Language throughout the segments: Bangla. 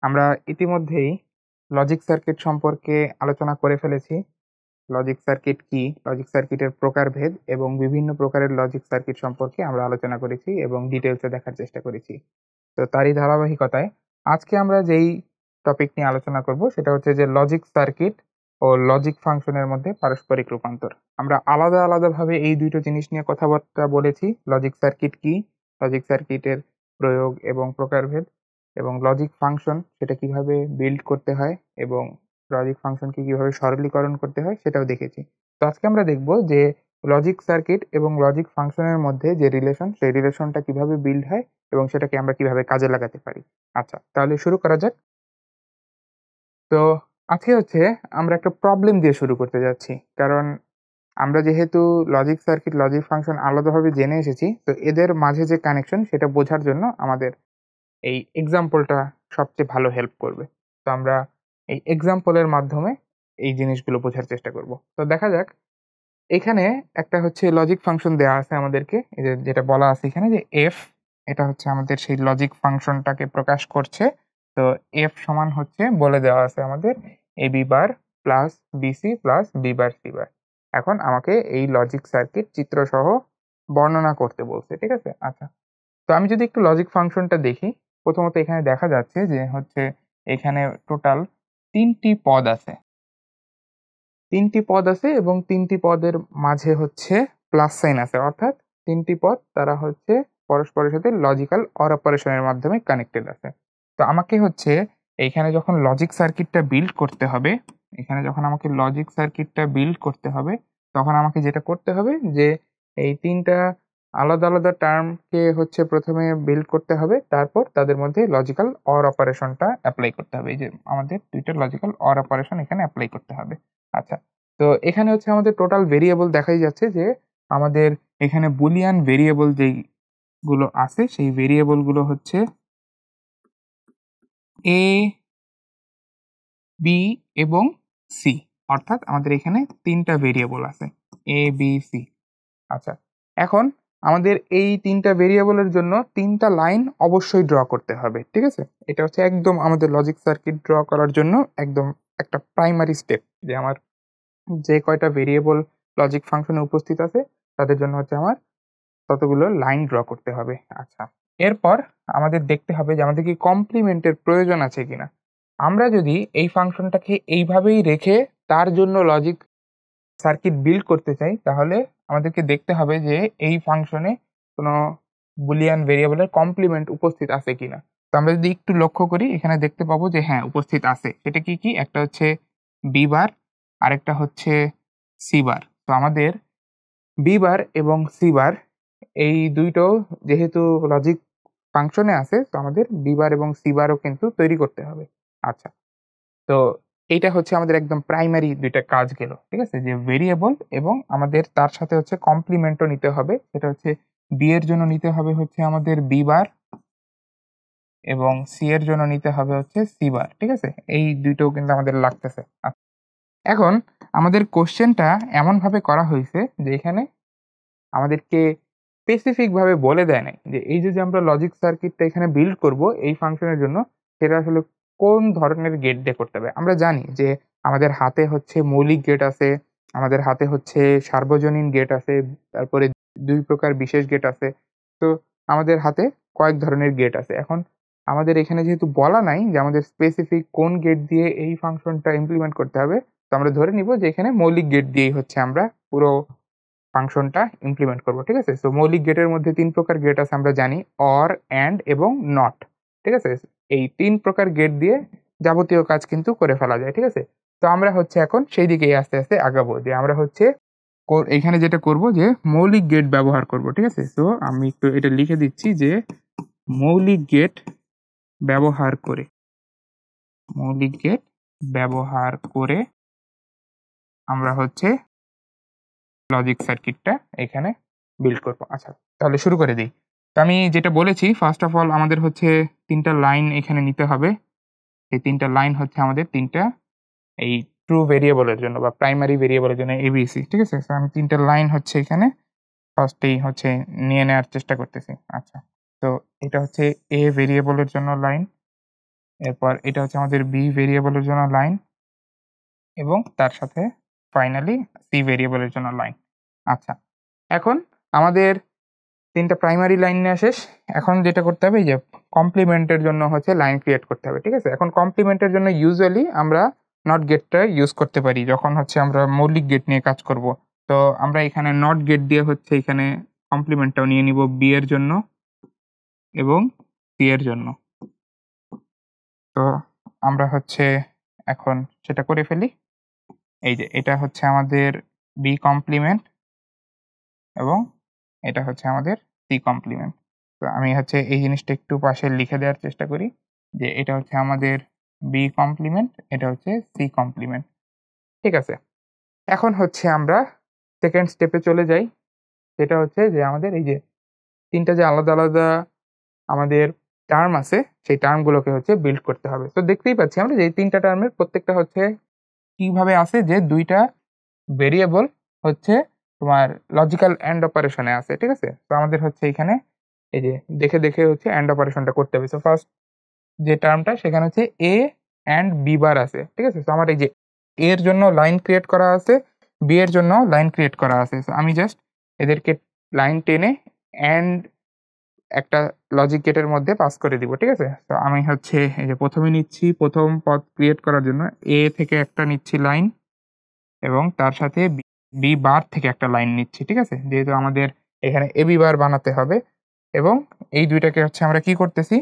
আমরা ইতিমধ্যেই লজিক সার্কিট সম্পর্কে আলোচনা করে ফেলেছি। লজিক সার্কিট কি, লজিক সার্কিটের প্রকারভেদ এবং বিভিন্ন প্রকারের লজিক সার্কিট সম্পর্কে আমরা আলোচনা করেছি এবং ডিটেইলসে দেখার চেষ্টা করেছি। তো তারই ধারাবাহিকতায় আজকে আমরা যেই টপিক নিয়ে আলোচনা করব সেটা হচ্ছে যে লজিক সার্কিট ও লজিক ফাংশনের মধ্যে পারস্পরিক রূপান্তর। আমরা আলাদা আলাদাভাবে এই দুটো জিনিস নিয়ে কথাবার্তা বলেছি। লজিক সার্কিট কি, লজিক সার্কিটের প্রয়োগ এবং প্রকারভেদ, এবং লজিক ফাংশন সেটা কিভাবে বিল্ড করতে হয় এবং লজিক ফাংশনকে কিভাবে সরলীকরণ করতে হয় সেটাও দেখেছি। তো আজকে আমরা দেখব যে লজিক সার্কিট এবং লজিক ফাংশনের মধ্যে যে রিলেশন, সেই রিলেশনটা কিভাবে বিল্ড হয় এবং সেটাকে আমরা কিভাবে কাজে লাগাতে পারি। আচ্ছা, তাহলে শুরু করা যাক। তো আজকে হচ্ছে আমরা একটা প্রবলেম দিয়ে শুরু করতে যাচ্ছি, কারণ আমরা যেহেতু লজিক সার্কিট, লজিক ফাংশন আলাদাভাবে জেনে এসেছি, তো এদের মাঝে যে কানেকশন সেটা বোঝার জন্য আমাদের এই এক্সাম্পলটা সবচেয়ে ভালো হেল্প করবে। তো আমরা এই এক্সাম্পলের মাধ্যমে এই জিনিসগুলো বোঝার চেষ্টা করব। তো দেখা যাক, এখানে একটা হচ্ছে লজিক ফাংশন দেওয়া আছে আমাদেরকে, এই যে যেটা বলা আছে এখানে যে এফ, এটা হচ্ছে আমাদের সেই লজিক ফাংশনটাকে প্রকাশ করছে। তো এফ সমান হচ্ছে বলে দেওয়া আছে আমাদের A B bar plus BC plus B bar C bar. এখন আমাকে এই লজিক সার্কিট চিত্র সহ বর্ণনা করতে বলছে, ঠিক আছে। আচ্ছা, তো আমি যদি একটু লজিক ফাংশনটা দেখি, প্রথমত এখানে দেখা যাচ্ছে যে হচ্ছে এখানে টোটাল তিনটি পদ আছে, এবং তিনটি পদের মাঝে হচ্ছে প্লাস সাইন আছে, অর্থাৎ তিনটি পদ তারা হচ্ছে পরস্পরের সাথে লজিক্যাল অর অপারেশনের মাধ্যমে কানেক্টেড আছে। তো আমাকে হচ্ছে এইখানে যখন লজিক সার্কিটটা বিল্ড করতে হবে, তখন আমাকে যেটা করতে হবে যে এই তিনটা আলাদা আলাদা টার্মকে হচ্ছে প্রথমে বিল্ড করতে হবে, তারপর তাদের মধ্যে লজিক্যাল অর অপারেশনটা অ্যাপ্লাই করতে হবে। এই যে আমাদের দুইটা লজিক্যাল অর অপারেশন এখানে অ্যাপ্লাই করতে হবে। আচ্ছা, তো এখানে হচ্ছে আমাদের টোটাল ভেরিয়েবল দেখাই যাচ্ছে যে আমাদের এখানে বুলিয়ান ভেরিয়েবল যেইগুলো আছে সেই ভেরিয়েবল গুলো হচ্ছে এ, বি এবং সি, অর্থাৎ আমাদের এখানে তিনটা ভেরিয়েবল আছে এ, বি, সি। আচ্ছা, এখন আমাদের এই তিনটা ভেরিয়েবলের জন্য তিনটা লাইন অবশ্যই ড্র করতে হবে, ঠিক আছে। এটা হচ্ছে একদম আমাদের লজিক সার্কিট ড্র করার জন্য একদম একটা প্রাইমারি স্টেপ, যে আমার যে কয়টা ভেরিয়েবল লজিক ফাংশনে উপস্থিত আছে তাদের জন্য হচ্ছে আমার ততগুলো লাইন ড্র করতে হবে। আচ্ছা, এরপর আমাদের দেখতে হবে যে আমাদের কি কমপ্লিমেন্টের প্রয়োজন আছে কিনা। আমরা যদি এই ফাংশনটাকে এইভাবেই রেখে তার জন্য লজিক সার্কিট বিল্ড করতে চাই, তাহলে আমাদেরকে দেখতে হবে যে এই ফাংশনে কোনো বুলিয়ান ভেরিয়েবলের কমপ্লিমেন্ট উপস্থিত আছে কিনা। তো আমরা যদি একটু লক্ষ্য করি, এখানে দেখতে পাবো যে হ্যাঁ, উপস্থিত আছে। সেটা কি কি? একটা হচ্ছে বি বার, আরেকটা হচ্ছে সি বার। তো আমাদের বি বার এবং সি বার এই দুইটো যেহেতু লজিক ফাংশনে আছে, তো আমাদের বি বার এবং সি বারও কিন্তু তৈরি করতে হবে। আচ্ছা, তো এইটা হচ্ছে আমাদের একদম প্রাইমারি দুইটা কাজ গেল, ঠিক আছে, যে ভেরিয়েবল এবং আমাদের তার সাথে হচ্ছে কমপ্লিমেন্টও নিতে হবে। সেটা হচ্ছে বি এর জন্য নিতে হবে হচ্ছে আমাদের বি বার এবং সি এর জন্য নিতে হবে হচ্ছে সি বার, ঠিক আছে। এই দুইটাও কিন্তু আমাদের লাগতেছে। আচ্ছা, এখন আমাদের কোশ্চেনটা এমনভাবে করা হয়েছে যে এখানে আমাদেরকে স্পেসিফিক ভাবে বলে দেয় নাই যে এই যে আমরা লজিক সার্কিটটা এখানে বিল্ড করব এই ফাংশনের জন্য, সেটা আসলে কোন ধরনের গেট দিয়ে করতে হবে। আমরা জানি যে আমাদের হাতে হচ্ছে মৌলিক গেট আছে, আমাদের হাতে হচ্ছে সার্বজনীন গেট আছে, তারপরে দুই প্রকার বিশেষ গেট আছে। তো আমাদের হাতে কয়েক ধরনের গেট আছে। এখন আমাদের এখানে যেহেতু বলা নাই যে আমাদের স্পেসিফিক কোন গেট দিয়ে এই ফাংশনটা ইমপ্লিমেন্ট করতে হবে, তো আমরা ধরে নিব যে এখানে মৌলিক গেট দিয়েই হচ্ছে আমরা পুরো ফাংশনটা ইমপ্লিমেন্ট করব, ঠিক আছে। সো মৌলিক গেটের মধ্যে তিন প্রকার গেট আছে আমরা জানি, অর, অ্যান্ড এবং নট, ঠিক আছে। এই তিন প্রকার গেট দিয়ে যাবতীয় কাজ কিন্তু করে ফেলা যায়, ঠিক আছে। তো আমরা হচ্ছে এখন সেই দিকেই আস্তে আস্তে আগাবো, যে আমরা হচ্ছে এখানে যেটা করব যে মৌলিক গেট ব্যবহার করব, ঠিক আছে। তো আমি একটু এটা লিখে দিচ্ছি যে মৌলিক গেট ব্যবহার করে, মৌলিক গেট ব্যবহার করে আমরা হচ্ছে লজিক সার্কিটটা এখানে বিল্ড করব। আচ্ছা, তাহলে শুরু করে দিই। তো আমি যেটা বলেছি, ফার্স্ট অফ অল আমাদের হচ্ছে তিনটা লাইন এখানে নিতে হবে। এই তিনটা লাইন হচ্ছে আমাদের তিনটা এই ট্রু ভেরিয়েবলের জন্য বা প্রাইমারি ভেরিয়েবলের জন্য এবিসি, ঠিক আছে। তো আমি তিনটা লাইন হচ্ছে এখানে ফার্স্টেই হচ্ছে নিয়ে নেওয়ার চেষ্টা করতেছি। আচ্ছা, তো এটা হচ্ছে এ ভেরিয়েবলের জন্য লাইন, এরপর এটা হচ্ছে আমাদের বি ভেরিয়েবলের জন্য লাইন, এবং তার সাথে ফাইনালি সি ভেরিয়েবলের জন্য লাইন। আচ্ছা, এখন আমাদের 3টা প্রাইমারি লাইন নেওয়া শেষ। এখন যেটা করতে হবে, এই যে কমপ্লিমেন্টের জন্য হচ্ছে লাইন ক্রিয়েট করতে হবে, ঠিক আছে? এখন কমপ্লিমেন্টের জন্য ইউজুয়ালি আমরা নট গেটটা ইউজ করতে পারি যখন হচ্ছে আমরা মৌলিক গেট নিয়ে কাজ করব। তো আমরা এখানে নট গেট দিয়ে হচ্ছে এখানে কমপ্লিমেন্টটাও নিয়ে নিব বি এর জন্য এবং সি এর জন্য। তো আমরা হচ্ছে এখন সেটা করে ফেলি। এই যে এটা হচ্ছে আমাদের বি কমপ্লিমেন্ট এবং এটা হচ্ছে আমাদের সি কমপ্লিমেন্ট। তো আমি হচ্ছে এই জিনিসটা একটু পাশে লিখে দেওয়ার চেষ্টা করি যে এটা হচ্ছে আমাদের বি কমপ্লিমেন্ট, এটা হচ্ছে সি কমপ্লিমেন্ট, ঠিক আছে? এখন হচ্ছে আমরা সেকেন্ড স্টেপে চলে যাই, যেটা হচ্ছে যে আমাদের এই যে 3টা যে আলাদা আলাদা আমাদের টার্ম আছে, সেই টার্মগুলোকে হচ্ছে বিল্ড করতে হবে। তো দেখতেই পাচ্ছি আমরা যে এই 3টা টার্মের প্রত্যেকটা হচ্ছে কিভাবে আছে, যে 2টা ভেরিয়েবল হচ্ছে তোমার লজিক্যাল অ্যান্ড অপারেশনে আছে, ঠিক আছে? তো আমাদের হচ্ছে এখানে এই যে দেখে দেখে হচ্ছে অ্যান্ড অপারেশনটা করতে হবে। সো ফার্স্ট যে টার্মটা সেখানে হচ্ছে এ অ্যান্ড বি বার আছে, ঠিক আছে? তো আমার এই যে এ এর জন্য লাইন ক্রিয়েট করা আছে, বি এর জন্য লাইন ক্রিয়েট করা আছে। সো আমি জাস্ট এদেরকে লাইন টেনে অ্যান্ড একটা লজিক গেটের মধ্যে পাস করে দিব, ঠিক আছে? তো আমি হচ্ছে এই যে প্রথমে নিচ্ছি, প্রথম পদ ক্রিয়েট করার জন্য এ থেকে একটা নিচ্ছি লাইন এবং তার সাথে বি বার থেকে একটা লাইন নিচ্ছি, ঠিক আছে? যেহেতু আমাদের এখানে এ বি বার বানাতে হবে, এবং এই দুইটাকে হচ্ছে আমরা কি করতেছি,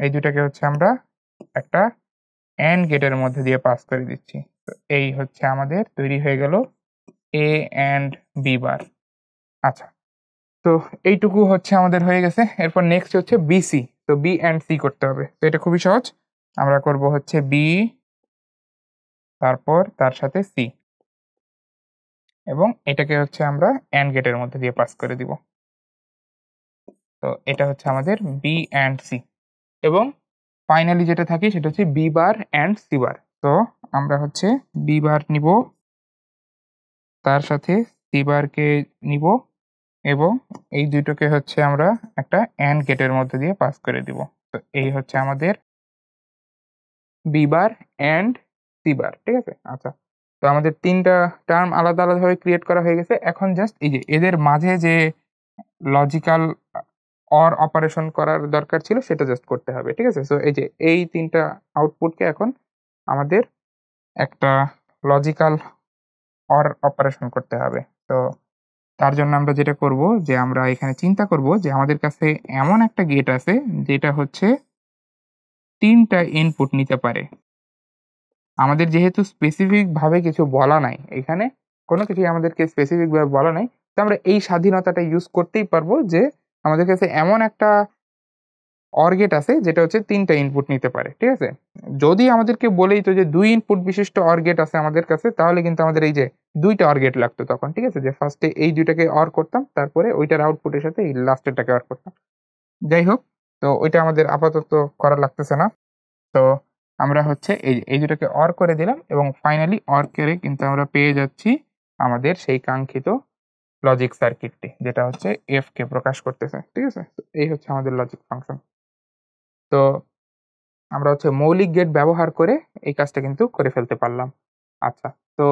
এই দুইটাকে হচ্ছে আমরা একটা অ্যান্ড গেটের মধ্যে দিয়ে পাস করে দিচ্ছি। তো এই হচ্ছে আমাদের তৈরি হয়ে গেল এ অ্যান্ড বি বার। আচ্ছা, তো এইটুকু হচ্ছে আমাদের হয়ে গেছে। এরপর নেক্সট হচ্ছে বিসি। তো বি অ্যান্ড সি করতে হবে। তো এটা খুবই সহজ। আমরা করব হচ্ছে বি, তারপর তার সাথে সি, এবং এটাকে হচ্ছে আমরা অ্যান্ড গেটের মধ্যে দিয়ে পাস করে দিব। তো এটা হচ্ছে আমাদের বি অ্যান্ড সি, এবং ফাইনালি যেটা থাকে সেটা হচ্ছে B bar and C bar. তো আমরা হচ্ছে বি বার নিব, তার সাথে সি বারকে নিব, এবং এই দুটোকে হচ্ছে আমরা একটা অ্যান্ড গেটের মধ্যে দিয়ে পাস করে দিব। তো এই হচ্ছে আমাদের B bar and C bar, ঠিক আছে? আচ্ছা, তো আমাদের 3টা টার্ম আলাদা আলাদাভাবে ক্রিয়েট করা হয়ে গেছে। এখন জাস্ট এই যে এদের মাঝে যে লজিক্যাল অর অপারেশন করার দরকার ছিল সেটা জাস্ট করতে হবে, ঠিক আছে? সো এই যে এই 3টা আউটপুটকে এখন আমাদের একটা লজিক্যাল অর অপারেশন করতে হবে। তো তার জন্য আমরা যেটা করব, যে আমরা এখানে চিন্তা করব যে আমাদের কাছে এমন একটা গেট আছে যেটা হচ্ছে 3টা ইনপুট নিতে পারে। আমাদের যেহেতু স্পেসিফিক ভাবে কিছু বলা নাই, এখানে কোনো কিছুই আমাদেরকে স্পেসিফিক ভাবে বলা নাই, তো আমরা এই স্বাধীনতাটা ইউজ করতেই পারবো যে আমাদের কাছে এমন একটা অর গেট আছে যেটা হচ্ছে 3টা ইনপুট নিতে পারে, ঠিক আছে? যদি আমাদেরকে বলেই তো যে 2 ইনপুট বিশিষ্ট অর গেট আছে আমাদের কাছে, তাহলে কিন্তু আমাদের এই যে 2টা অর গেট লাগতো তখন, ঠিক আছে? যে ফার্স্টে এই 2টাকে অর করতাম, তারপরে ওইটার আউটপুটের সাথে এই লাস্টেরটাকে অর করতাম। যাই হোক, তো ওইটা আমাদের আপাতত করা লাগতেছে না। তো আমরা হচ্ছে এই দুটোকে অর করে দিলাম, এবং ফাইনালি অর করে কিন্তু আমরা পেয়ে যাচ্ছি আমাদের সেই কাঙ্ক্ষিত লজিক সার্কিটটি, যেটা হচ্ছে এফ কে প্রকাশ করতেছে, ঠিক আছে? তো এই হচ্ছে আমাদের লজিক ফাংশন। তো আমরা হচ্ছে মৌলিক গেট ব্যবহার করে এই কাজটা কিন্তু করে ফেলতে পারলাম। আচ্ছা, তো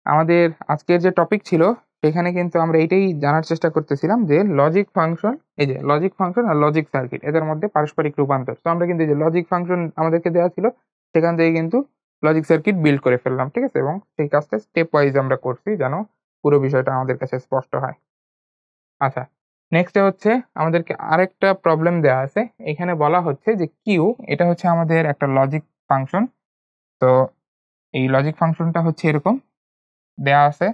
আমাদের আজকের যে টপিক ছিল সেখানে কিন্তু আমরা এইটাই জানার চেষ্টা করতেছিলাম যে লজিক ফাংশন, এই যে লজিক ফাংশন আর লজিক সার্কিট, এদের মধ্যে পারস্পরিক রূপান্তর। তো আমরা কিন্তু এই যে লজিক ফাংশন আমাদেরকে দেওয়া ছিল, সেখান থেকে কিন্তু লজিক সার্কিট বিল্ড করে ফেললাম, ঠিক আছে? এবং সেই কাজটা স্টেপ ওয়াইজ আমরা করছি যেন পুরো বিষয়টা আমাদের কাছে স্পষ্ট হয়। আচ্ছা, নেক্সটে হচ্ছে আমাদেরকে আরেকটা প্রবলেম দেওয়া আছে। এখানে বলা হচ্ছে যে কিউ, এটা হচ্ছে আমাদের একটা লজিক ফাংশন। তো এই লজিক ফাংশনটা হচ্ছে এরকম দেয়া আছে।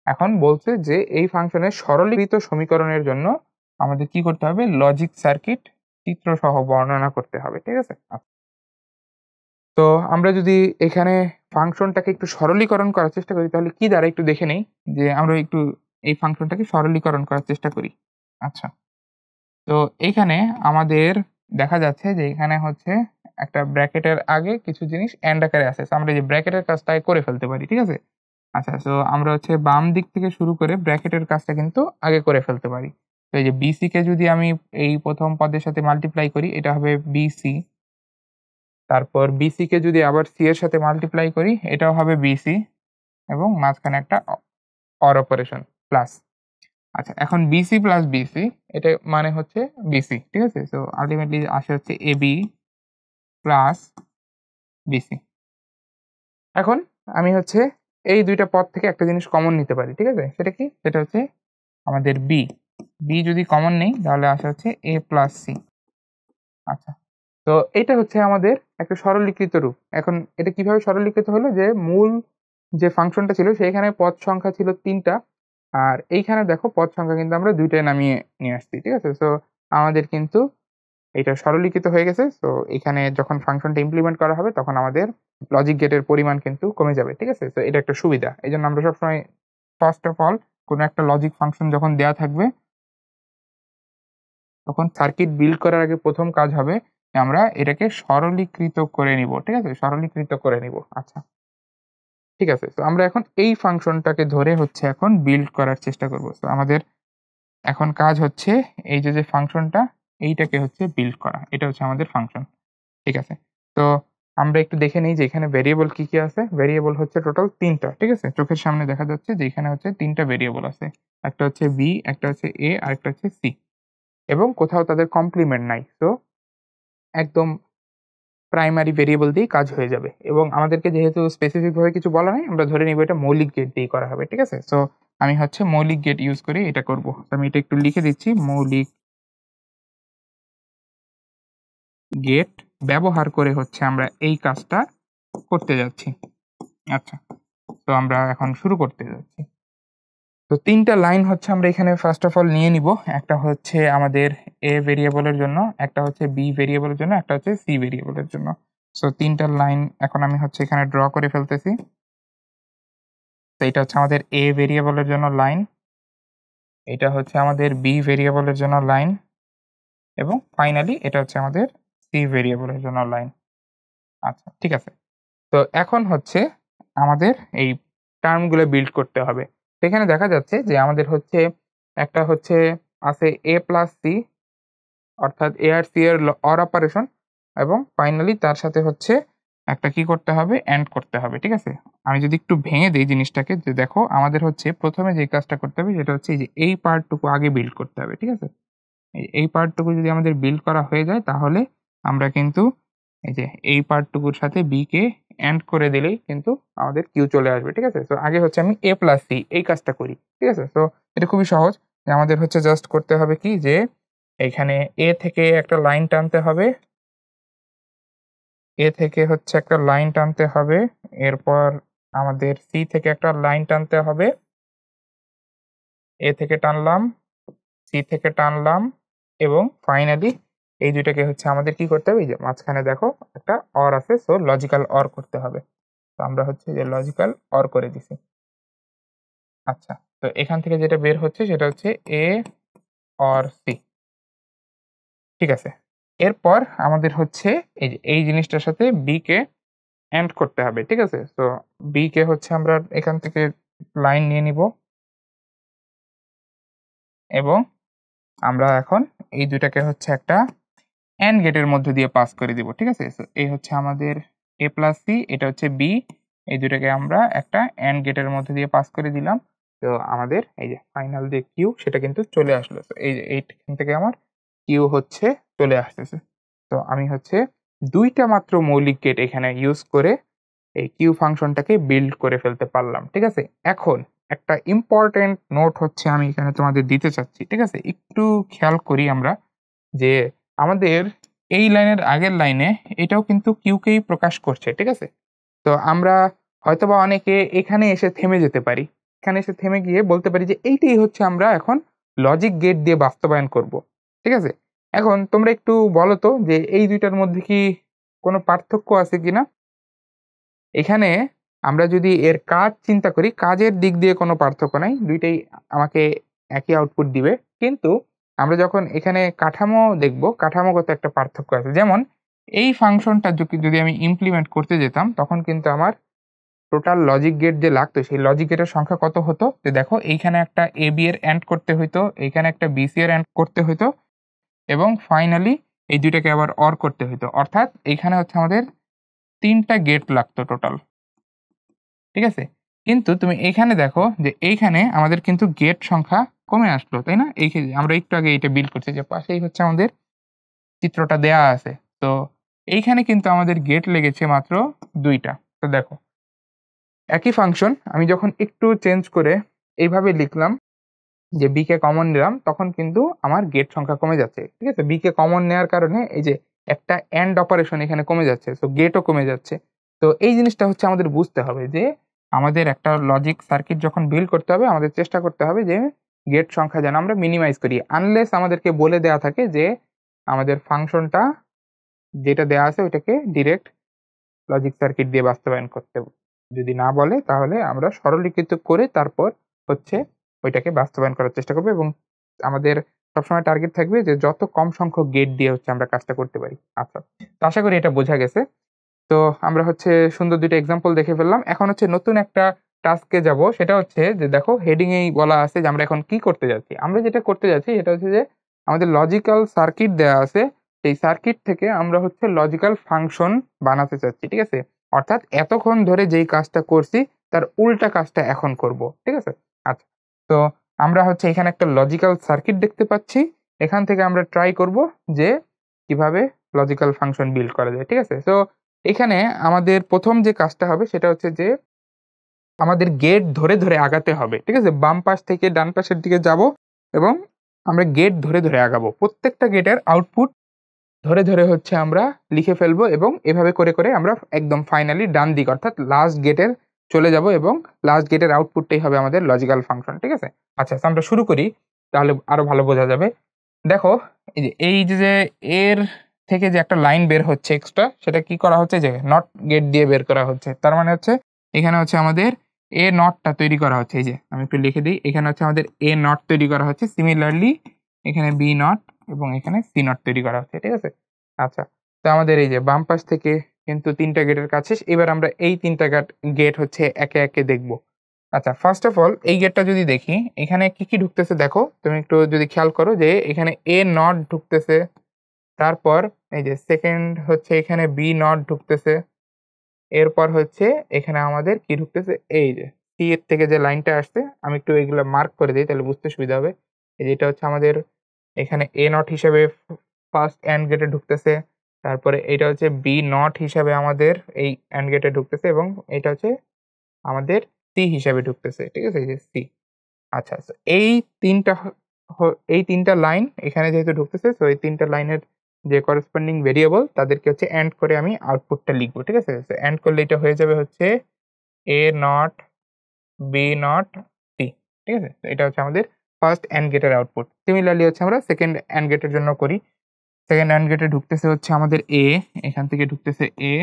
এখন বলছে যে এই ফাংশনের সরলীকৃত সমীকরণের জন্য আমাদের কি করতে হবে, লজিক সার্কিট চিত্র সহ বর্ণনা করতে হবে, ঠিক আছে? তো আমরা যদি এখানে ফাংশনটাকে একটু সরলীকরণ করার চেষ্টা করি তাহলে কি দ্বারা একটু দেখে নেই, যে আমরা একটু এই ফাংশনটাকে সরলীকরণ করার চেষ্টা করি। আচ্ছা, তো এইখানে আমাদের দেখা যাচ্ছে যে এখানে হচ্ছে একটা ব্র্যাকেটের আগে কিছু জিনিস এন্ড আকারে আছে। তো আমরা এই যে ব্র্যাকেটের কাজটা করে ফেলতে পারি, ঠিক আছে? আচ্ছা, তো আমরা হচ্ছে বাম দিক থেকে শুরু করে ব্র্যাকেটের কাজটা কিন্তু আগে করে ফেলতে পারি। তো এই যে বিসি কে যদি আমি এই প্রথম পদের সাথে মাল্টিপ্লাই করি, এটা হবে বিসি, তারপর বিসি কে যদি আবার সি এর সাথে মাল্টিপ্লাই করি এটাও হবে বিসি এবং মাঝখানে একটা অর অপারেশন প্লাস। আচ্ছা, এখন বিসি প্লাস বিসি এটা মানে হচ্ছে বিসি, ঠিক আছে? সো আলটিমেটলি আসে হচ্ছে এবি প্লাস বিসি। এখন আমি হচ্ছে এই দুইটা পদ থেকে একটা জিনিস কমন নিতে পারি, ঠিক আছে? সেটা কি? সেটা হচ্ছে আমাদের বি যদি কমন নেই তাহলে আসে হচ্ছে এ প্লাস সি। আচ্ছা, তো এটা হচ্ছে আমাদের একটা সরলীকৃত রূপ। এখন এটা কিভাবে সরলীকৃত হলো, যে মূল যে ফাংশনটা ছিল সেখানে পদ সংখ্যা ছিল 3টা, আর এইখানে দেখো পদ সংখ্যা কিন্তু আমরা 2টায় নামিয়ে নিয়ে আসছি, ঠিক আছে? সো আমাদের কিন্তু এটা সরলীকৃত হয়ে গেছে। সো এখানে যখন ফাংশনটা ইমপ্লিমেন্ট করা হবে তখন আমাদের লজিক গেটের পরিমাণ কিন্তু কমে যাবে, ঠিক আছে? তো এটা একটা সুবিধা। এইজন্য আমরা সবসময় ফার্স্ট অফ অল কোনো একটা লজিক ফাংশন যখন দেয়া থাকবে তখন সার্কিট বিল্ড করার আগে প্রথম কাজ হবে যে আমরা এটাকে সরলীকৃত করে নিব, ঠিক আছে? সরলীকৃত করে নিব। আচ্ছা, ঠিক আছে। তো আমরা এখন এই ফাংশনটাকে ধরে হচ্ছে এখন বিল্ড করার চেষ্টা করব। তো আমাদের এখন কাজ হচ্ছে এই যে ফাংশনটা এইটাকে হচ্ছে বিল্ড করা। এটা হচ্ছে আমাদের ফাংশন, ঠিক আছে? তো আমরা একটু দেখে নিই যে এখানে ভেরিয়েবল কি কি আছে। ভেরিয়েবল হচ্ছে টোটাল 3টা, ঠিক আছে? চোখের সামনে দেখা যাচ্ছে যে এখানে হচ্ছে 3টা ভেরিয়েবল আছে। একটা হচ্ছে বি, একটা হচ্ছে এ, আর একটা হচ্ছে সি, এবং কোথাও তাদের কমপ্লিমেন্ট নাই। তো একদম প্রাইমারি ভেরিয়েবল দিয়েই কাজ হয়ে যাবে, এবং আমাদেরকে যেহেতু স্পেসিফিক ভাবে কিছু বলা নাই আমরা ধরে নিব এটা মৌলিক গেট দিয়ে করা হবে, ঠিক আছে? সো আমি হচ্ছে মৌলিক গেট ইউজ করে এটা করব। তো আমি এটা একটু লিখে দিচ্ছি, মৌলিক গেট ব্যবহার করে হচ্ছে আমরা এই কাজটা করতে যাচ্ছি। আচ্ছা, তো আমরা এখন শুরু করতে যাচ্ছি। তো 3টা লাইন হচ্ছে আমরা এখানে ফার্স্ট অফ অল নিয়ে নিব। একটা হচ্ছে আমাদের এ ভেরিয়েবলের জন্য, একটা হচ্ছে বি ভেরিয়েবলের জন্য, একটা হচ্ছে সি ভেরিয়েবলের জন্য। সো 3টা লাইন এখন আমি হচ্ছে এখানে ড্র করে ফেলতেছি। তো এটা হচ্ছে আমাদের এ ভেরিয়েবলের জন্য লাইন, এটা হচ্ছে আমাদের বি ভেরিয়েবলের জন্য লাইন, এবং ফাইনালি এটা হচ্ছে আমাদের সি ভেরিয়েবলের জন্য লাইন। আচ্ছা, ঠিক আছে। তো এখন হচ্ছে আমাদের এই টার্মগুলো বিল্ড করতে হবে। সেখানে দেখা যাচ্ছে যে আমাদের হচ্ছে একটা হচ্ছে আছে এ প্লাস সি, অর্থাৎ এ আর সি এর অর অপারেশন, এবং ফাইনালি তার সাথে হচ্ছে একটা কি করতে হবে, এন্ড করতে হবে, ঠিক আছে? আমি যদি একটু ভেঙে দেই জিনিসটাকে, যে দেখো আমাদের হচ্ছে প্রথমে যে কাজটা করতে হবে সেটা হচ্ছে এই পার্টটুকু আগে বিল্ড করতে হবে, ঠিক আছে? এই পার্টটুকু যদি আমাদের বিল্ড করা হয়ে যায় তাহলে আমরা কিন্তু এই যে এই পার্টটুকুর সাথে বি কে এন্ড করে দিলেই কিন্তু আমাদের কিউ চলে আসবে, ঠিক আছে? তো আগে হচ্ছে আমি এ প্লাস সি এই কাজটা করি, ঠিক আছে? তো এটা খুবই সহজ, যে আমাদের হচ্ছে জাস্ট করতে হবে কি, যে এখানে এ থেকে একটা লাইন টানতে হবে, এ থেকে হচ্ছে একটা লাইন টানতে হবে, এরপর আমাদের সি থেকে একটা লাইন টানতে হবে, এ থেকে টানলাম, সি থেকে টানলাম, এবং ফাইনালি এই দুইটাকে হচ্ছে আমাদের কি করতে হবে, এই যে মাঝখানে দেখো একটা অর আছে, সো লজিক্যাল অর করতে হবে। তো আমরা হচ্ছে যে লজিক্যাল অর করে দিছি। আচ্ছা, তো এখান থেকে যেটা বের হচ্ছে সেটা হচ্ছে এ অর সি, ঠিক আছে? এরপর আমাদের হচ্ছে এই জিনিসটার সাথে বি কে এন্ড করতে হবে, ঠিক আছে? তো বি কে হচ্ছে আমরা এখান থেকে লাইন নিয়ে নিব, এবং আমরা এখন এই দুইটাকে হচ্ছে একটা এন্ড গেটের মধ্যে দিয়ে পাস করে দিব, ঠিক আছে? সো এই হচ্ছে আমাদের এ প্লাস সি, এটা হচ্ছে বি, এই দুটাকে আমরা একটা এন্ড গেটের মধ্যে দিয়ে পাস করে দিলাম। তো আমাদের এই যে ফাইনাল যে কিউ সেটা কিন্তু চলে আসলো। তো এই যে এইখান থেকে আমার কিউ হচ্ছে চলে আসতেছে। তো আমি হচ্ছে 2টা মাত্র মৌলিক গেট এখানে ইউজ করে এই কিউ ফাংশনটাকে বিল্ড করে ফেলতে পারলাম, ঠিক আছে? এখন একটা ইম্পর্টেন্ট নোট হচ্ছে আমি এখানে তোমাদের দিতে চাচ্ছি, ঠিক আছে? একটু খেয়াল করি আমরা, যে আমাদের এই লাইনের আগের লাইনে এটাও কিন্তু কিউকেই প্রকাশ করছে, ঠিক আছে? তো আমরা হয়তোবা অনেকে এখানে এসে থেমে যেতে পারি, এখানে এসে থেমে গিয়ে বলতে পারি যে এইটাই হচ্ছে আমরা এখন লজিক গেট দিয়ে বাস্তবায়ন করব, ঠিক আছে? এখন তোমরা একটু বলো তো যে এই দুইটার মধ্যে কি কোনো পার্থক্য আছে কিনা? এখানে আমরা যদি এর কাজ চিন্তা করি, কাজের দিক দিয়ে কোনো পার্থক্য নাই, দুইটাই আমাকে একই আউটপুট দিবে। কিন্তু আমরা যখন এখানে কাঠামো দেখব, কাঠামোগত একটা পার্থক্য আছে। যেমন এই ফাংশনটা যদি আমি ইমপ্লিমেন্ট করতে যেতাম তখন কিন্তু আমার টোটাল লজিক গেট যে লাগতো সেই লজিক গেটের সংখ্যা কত হতো, যে দেখো এইখানে একটা এ বি এর এন্ড করতে হইতো, এইখানে একটা বি সি এর এন্ড করতে হইতো, এবং ফাইনালি এই দুইটাকে আবার অর করতে হইতো। অর্থাৎ এইখানে হচ্ছে আমাদের 3টা গেট লাগতো টোটাল, ঠিক আছে? কিন্তু তুমি এইখানে দেখো যে এইখানে আমাদের কিন্তু গেট সংখ্যা কমে আসলো, তাই না? আমরা একটু আগে এটা বিল্ড করছি যে পাশেই হচ্ছে আমাদের চিত্রটা দেয়া আছে। তো এইখানে কিন্তু আমাদের গেট লেগেছে মাত্র 2টা। তো দেখো একই ফাংশন আমি যখন একটু চেঞ্জ করে এইভাবে লিখলাম যে b কে কমন নিলাম, তখন কিন্তু আমার গেট সংখ্যা কমে যাচ্ছে, ঠিক আছে? b কে কমন নেওয়ার কারণে এই যে একটা এন্ড অপারেশন এখানে কমে যাচ্ছে, সো গেটও কমে যাচ্ছে। তো এই জিনিসটা হচ্ছে আমাদের বুঝতে হবে যে আমাদের একটা লজিক সার্কিট যখন বিল্ড করতে হবে, আমাদের চেষ্টা করতে হবে যে গেট সংখ্যা যেন আমরা মিনিমাইজ করি, আনলেস আমাদেরকে বলে দেওয়া থাকে যে আমাদের ফাংশনটা যেটা দেওয়া আছে ওইটাকে ডিরেক্ট লজিক সার্কিট দিয়ে বাস্তবায়ন করতে হবে। যদি না বলে তাহলে আমরা সরলীকৃত করে তারপর হচ্ছে ওইটাকে বাস্তবায়ন করার চেষ্টা করব, এবং আমাদের সবসময় টার্গেট থাকবে যে যত কম সংখ্যক গেট দিয়ে হচ্ছে আমরা কাজটা করতে পারি। আচ্ছা, তো আশা করি এটা বোঝা গেছে। তো আমরা হচ্ছে সুন্দর 2টা এক্সাম্পল দেখে ফেললাম। এখন হচ্ছে নতুন একটা টাস্কে যাব, সেটা হচ্ছে যে দেখো হেডিং এই বলা আছে যে আমরা এখন কি করতে যাচ্ছি। আমরা যেটা করতে যাচ্ছি সেটা হচ্ছে যে আমাদের লজিক্যাল সার্কিট দেয়া আছে, সেই সার্কিট থেকে আমরা হচ্ছে লজিক্যাল ফাংশন বানাতে চাচ্ছি, ঠিক আছে? অর্থাৎ এতক্ষণ ধরে যেই কাজটা করছি তার উল্টা কাজটা এখন করব, ঠিক আছে? আচ্ছা, তো আমরা হচ্ছে এখানে একটা লজিক্যাল সার্কিট দেখতে পাচ্ছি। এখান থেকে আমরা ট্রাই করব যে কিভাবে লজিক্যাল ফাংশন বিল্ড করা যায়, ঠিক আছে? তো এখানে আমাদের প্রথম যে কাজটা হবে সেটা হচ্ছে যে আমাদের গেট ধরে ধরে আগাতে হবে, ঠিক আছে? বাম পাশ থেকে ডান পাশের দিকে যাব এবং আমরা গেট ধরে ধরে আগাবো। প্রত্যেকটা গেটের আউটপুট ধরে ধরে হচ্ছে আমরা লিখে ফেলবো, এবং এভাবে করে করে আমরা একদম ফাইনালি ডান দিক অর্থাৎ লাস্ট গেটের চলে যাব, এবং লাস্ট গেটের আউটপুটটাই হবে আমাদের লজিক্যাল ফাংশন, ঠিক আছে? আচ্ছা, তো আমরা শুরু করি, তাহলে আরো ভালো বোঝা যাবে। দেখো এই যে এর থেকে যে একটা লাইন বের হচ্ছে এক্সট্রা, সেটা কি করা হচ্ছে যে নট গেট দিয়ে বের করা হচ্ছে। তার মানে হচ্ছে এখানে হচ্ছে আমাদের এ নটটা তৈরি করা হচ্ছে। এই যে আমি একটু লিখে দিই, এখানে হচ্ছে আমাদের এ নট তৈরি করা হচ্ছে, সিমিলারলি এখানে বি নট এবং এখানে সি নট তৈরি করা হচ্ছে, ঠিক আছে? আচ্ছা, তো আমাদের এই যে বাম পাশ থেকে কিন্তু 3টা গেটের কাজ শেষ। এবার আমরা এই 3টা গেট হচ্ছে একে একে দেখব। আচ্ছা, ফার্স্ট অফ অল এই গেটটা যদি দেখি, এখানে কি কি ঢুকতেছে দেখো, তুমি একটু যদি খেয়াল করো যে এখানে এ নট ঢুকতেছে, তারপর এই যে সেকেন্ড হচ্ছে এখানে বি নট ঢুকতেছে, এরপর হচ্ছে এখানে আমাদের কি ঢুকতেছে, এই যে সি এর থেকে যে লাইনটা আসছে, আমি একটু এগুলো মার্ক করে দিই তাহলে বুঝতে সুবিধা হবে। এই যে এটা হচ্ছে আমাদের এখানে এ নট হিসেবে ফার্স্ট অ্যান্ড গেটে ঢুকতেছে, তারপরে এটা হচ্ছে বি নট হিসাবে আমাদের এই অ্যান্ড গেটে ঢুকতেছে, এবং এটা হচ্ছে আমাদের সি হিসাবে ঢুকতেছে, ঠিক আছে? এই যে সি। আচ্ছা, আচ্ছা, এই ৩টা এই ৩টা লাইন এখানে যেহেতু ঢুকতেছে, সো এই ৩টা লাইনের যে করেসপন্ডিং ভেরিয়েবল তাদেরকে হচ্ছে এন্ড করে আমি আউটপুটটা লিখবো, ঠিক আছে? সো এন্ড করলে এটা হয়ে যাবে হচ্ছে A not B not C, ঠিক আছে? তো এটা হচ্ছে আমাদের ফার্স্ট এন্ড গেটের আউটপুট। সিমিলারলি হচ্ছে আমরা সেকেন্ড এন্ড গেটের জন্য করি। সেকেন্ড এন্ড গেটে ঢুকতেছে হচ্ছে আমাদের এ, এখান থেকে ঢুকতেছে এ,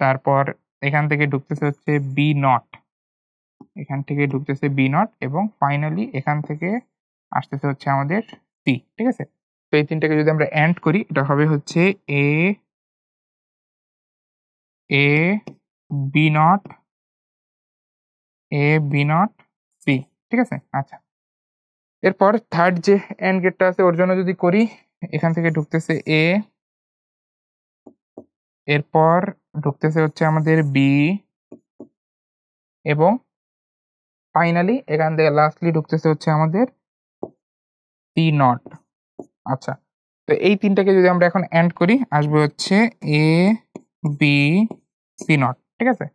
তারপর এখান থেকে ঢুকতেছে হচ্ছে বি নট, এখান থেকে ঢুকতেছে বি নট, এবং ফাইনালি এখান থেকে আসতেছে হচ্ছে আমাদের সি, ঠিক আছে? তো এই 3টাকে যদি আমরা এন্ড করি এটা হবে হচ্ছে A A B not A B not C, ঠিক আছে? আচ্ছা, এরপর থার্ড যে এন্ড গেটটা আছে ওর জন্য যদি করি, এখান থেকে ঢুকতেছে এ, এরপর ঢুকতেছে হচ্ছে আমাদের বি, এবং ফাইনালি এখান থেকে লাস্টলি ঢুকতেছে হচ্ছে আমাদের সি নট। আচ্ছা, তো এই 3টাকে যদি আমরা এখন এন্ড করি আসবে হচ্ছে এ বি সি নট, ঠিক আছে?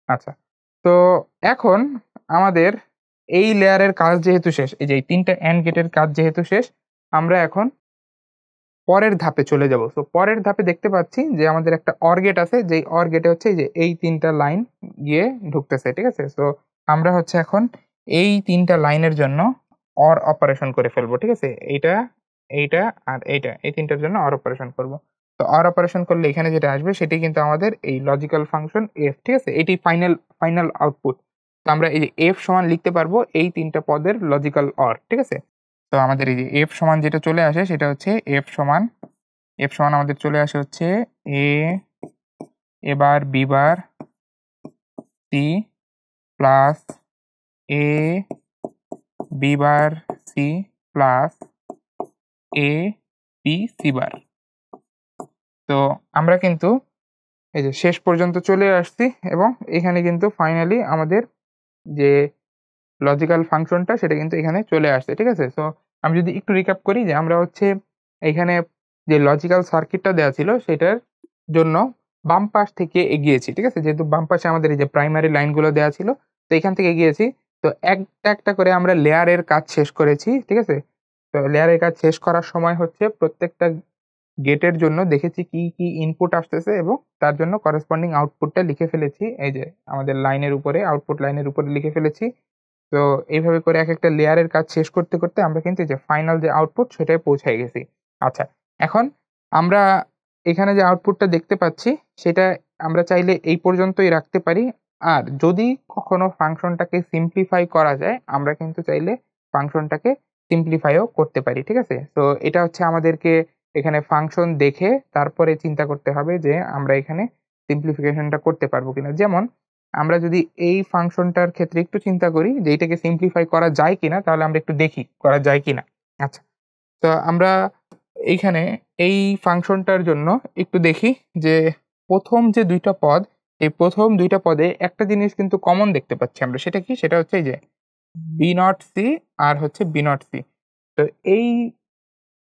আচ্ছা, তো এখন আমাদের এই লেয়ারের কাজ যেহেতু শেষ, এই যে এই 3টা এন্ড গেটের কাজ যেহেতু শেষ, আমরা এখন পরের ধাপে চলে যাব। সো পরের ধাপে দেখতে পাচ্ছি যে আমাদের একটা অর গেট আছে, যেই অর গেটে হচ্ছে এই যে এই 3টা লাইন গিয়ে ঢুকতেছে, ঠিক আছে? সো আমরা হচ্ছে এখন এই 3টা লাইনের জন্য অর অপারেশন করে ফেলবো, ঠিক আছে? এইটা, এইটা আর এইটা, এই 3টার জন্য অর অপারেশন করব। তো অর অপারেশন করলে এখানে যেটা আসবে সেটাই কিন্তু আমাদের এই লজিক্যাল ফাংশন এফ, ঠিক আছে? এটি ফাইনাল আউটপুট। তো আমরা এই যে এফ সমান লিখতে পারবো এই 3টা পদের লজিক্যাল অর, ঠিক আছে? তো আমাদের এই যে এফ সমান যেটা চলে আসে সেটা হচ্ছে এফ সমান আমাদের চলে আসে হচ্ছে এ এবার B bar C plus A B bar C plus A B C bar. তো আমরা কিন্তু এই যে শেষ পর্যন্ত চলে আসছি এবং এখানে কিন্তু ফাইনালি আমাদের যে লজিক্যাল ফাংশনটা সেটা কিন্তু এখানে চলে আসছে, ঠিক আছে? সো আমি যদি একটু রিক্যাপ করি যে আমরা হচ্ছে এখানে যে লজিক্যাল সার্কিটটা দেওয়া ছিল সেটার জন্য বাম পাশ থেকে এগিয়েছি, ঠিক আছে? যেহেতু বাম পাশে আমাদের এই যে প্রাইমারি লাইনগুলো দেওয়া ছিল, তো এখান থেকে এগিয়েছি। তো একটা একটা করে আমরা লেয়ারের কাজ শেষ করেছি, ঠিক আছে? তো লেয়ারের কাজ শেষ করার সময় হচ্ছে প্রত্যেকটা গেটের জন্য দেখেছি কি কি ইনপুট আসতেছে এবং তার জন্য করেসপন্ডিং আউটপুটটা লিখে ফেলেছি। এই যে আমাদের লাইনের উপরে, আউটপুট লাইনের উপরে লিখে ফেলেছি। তো এইভাবে করে একেকটা লেয়ারের কাজ শেষ করতে করতে আমরা কিন্তু যে ফাইনাল যে আউটপুট সেটায় পৌঁছায় গেছি। আচ্ছা, এখন আমরা এখানে যে আউটপুটটা দেখতে পাচ্ছি সেটা আমরা চাইলে এই পর্যন্তই রাখতে পারি। আর যদি কখনো ফাংশনটাকে সিম্পলিফাই করা যায়, আমরা কিন্তু চাইলে ফাংশনটাকে সিম্পলিফাইও করতে পারি, ঠিক আছে? তো এটা হচ্ছে আমাদেরকে এখানে ফাংশন দেখে তারপরে চিন্তা করতে হবে যে আমরা এখানে সিম্পলিফিকেশনটা করতে পারবো কিনা। যেমন আমরা যদি এই ফাংশনটার ক্ষেত্রে একটু চিন্তা করি যে এটাকে সিম্পলিফাই করা যায় কিনা, তাহলে আমরা একটু দেখি করা যায় কিনা। আচ্ছা, তো আমরা এইখানে এই ফাংশনটার জন্য একটু দেখি যে প্রথম যে দুইটা পদ, এই প্রথম দুইটা পদে একটা জিনিস কিন্তু কমন দেখতে পাচ্ছি আমরা। সেটা কি? সেটা হচ্ছে এই যে বি নট সি আর হচ্ছে বি নট সি। তো এই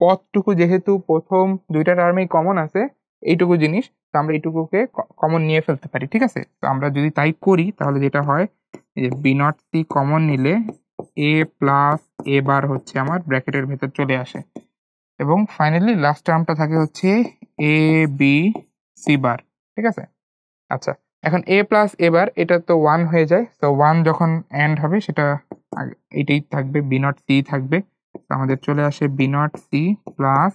পদটুকু যেহেতু প্রথম দুইটা টার্মেই কমন আছে, এইটুকু জিনিস, তো আমরা এইটুকুকে কমন নিয়ে ফেলতে পারি, ঠিক আছে? তো আমরা যদি তাই করি তাহলে যেটা হয়, এই যে বি নট সি কমন নিলে এ প্লাস এ বার হচ্ছে আমার ব্র্যাকেটের ভেতর চলে আসে এবং ফাইনালি লাস্ট টার্মটা থাকে হচ্ছে এ বি সি বার, ঠিক আছে? আচ্ছা, এখন এ প্লাস এ বার এটা তো 1 হয়ে যায়। তো 1 যখন এন্ড হবে সেটা এইটাই থাকবে, বি নট সি থাকবে। তো আমাদের চলে আসে B not C plus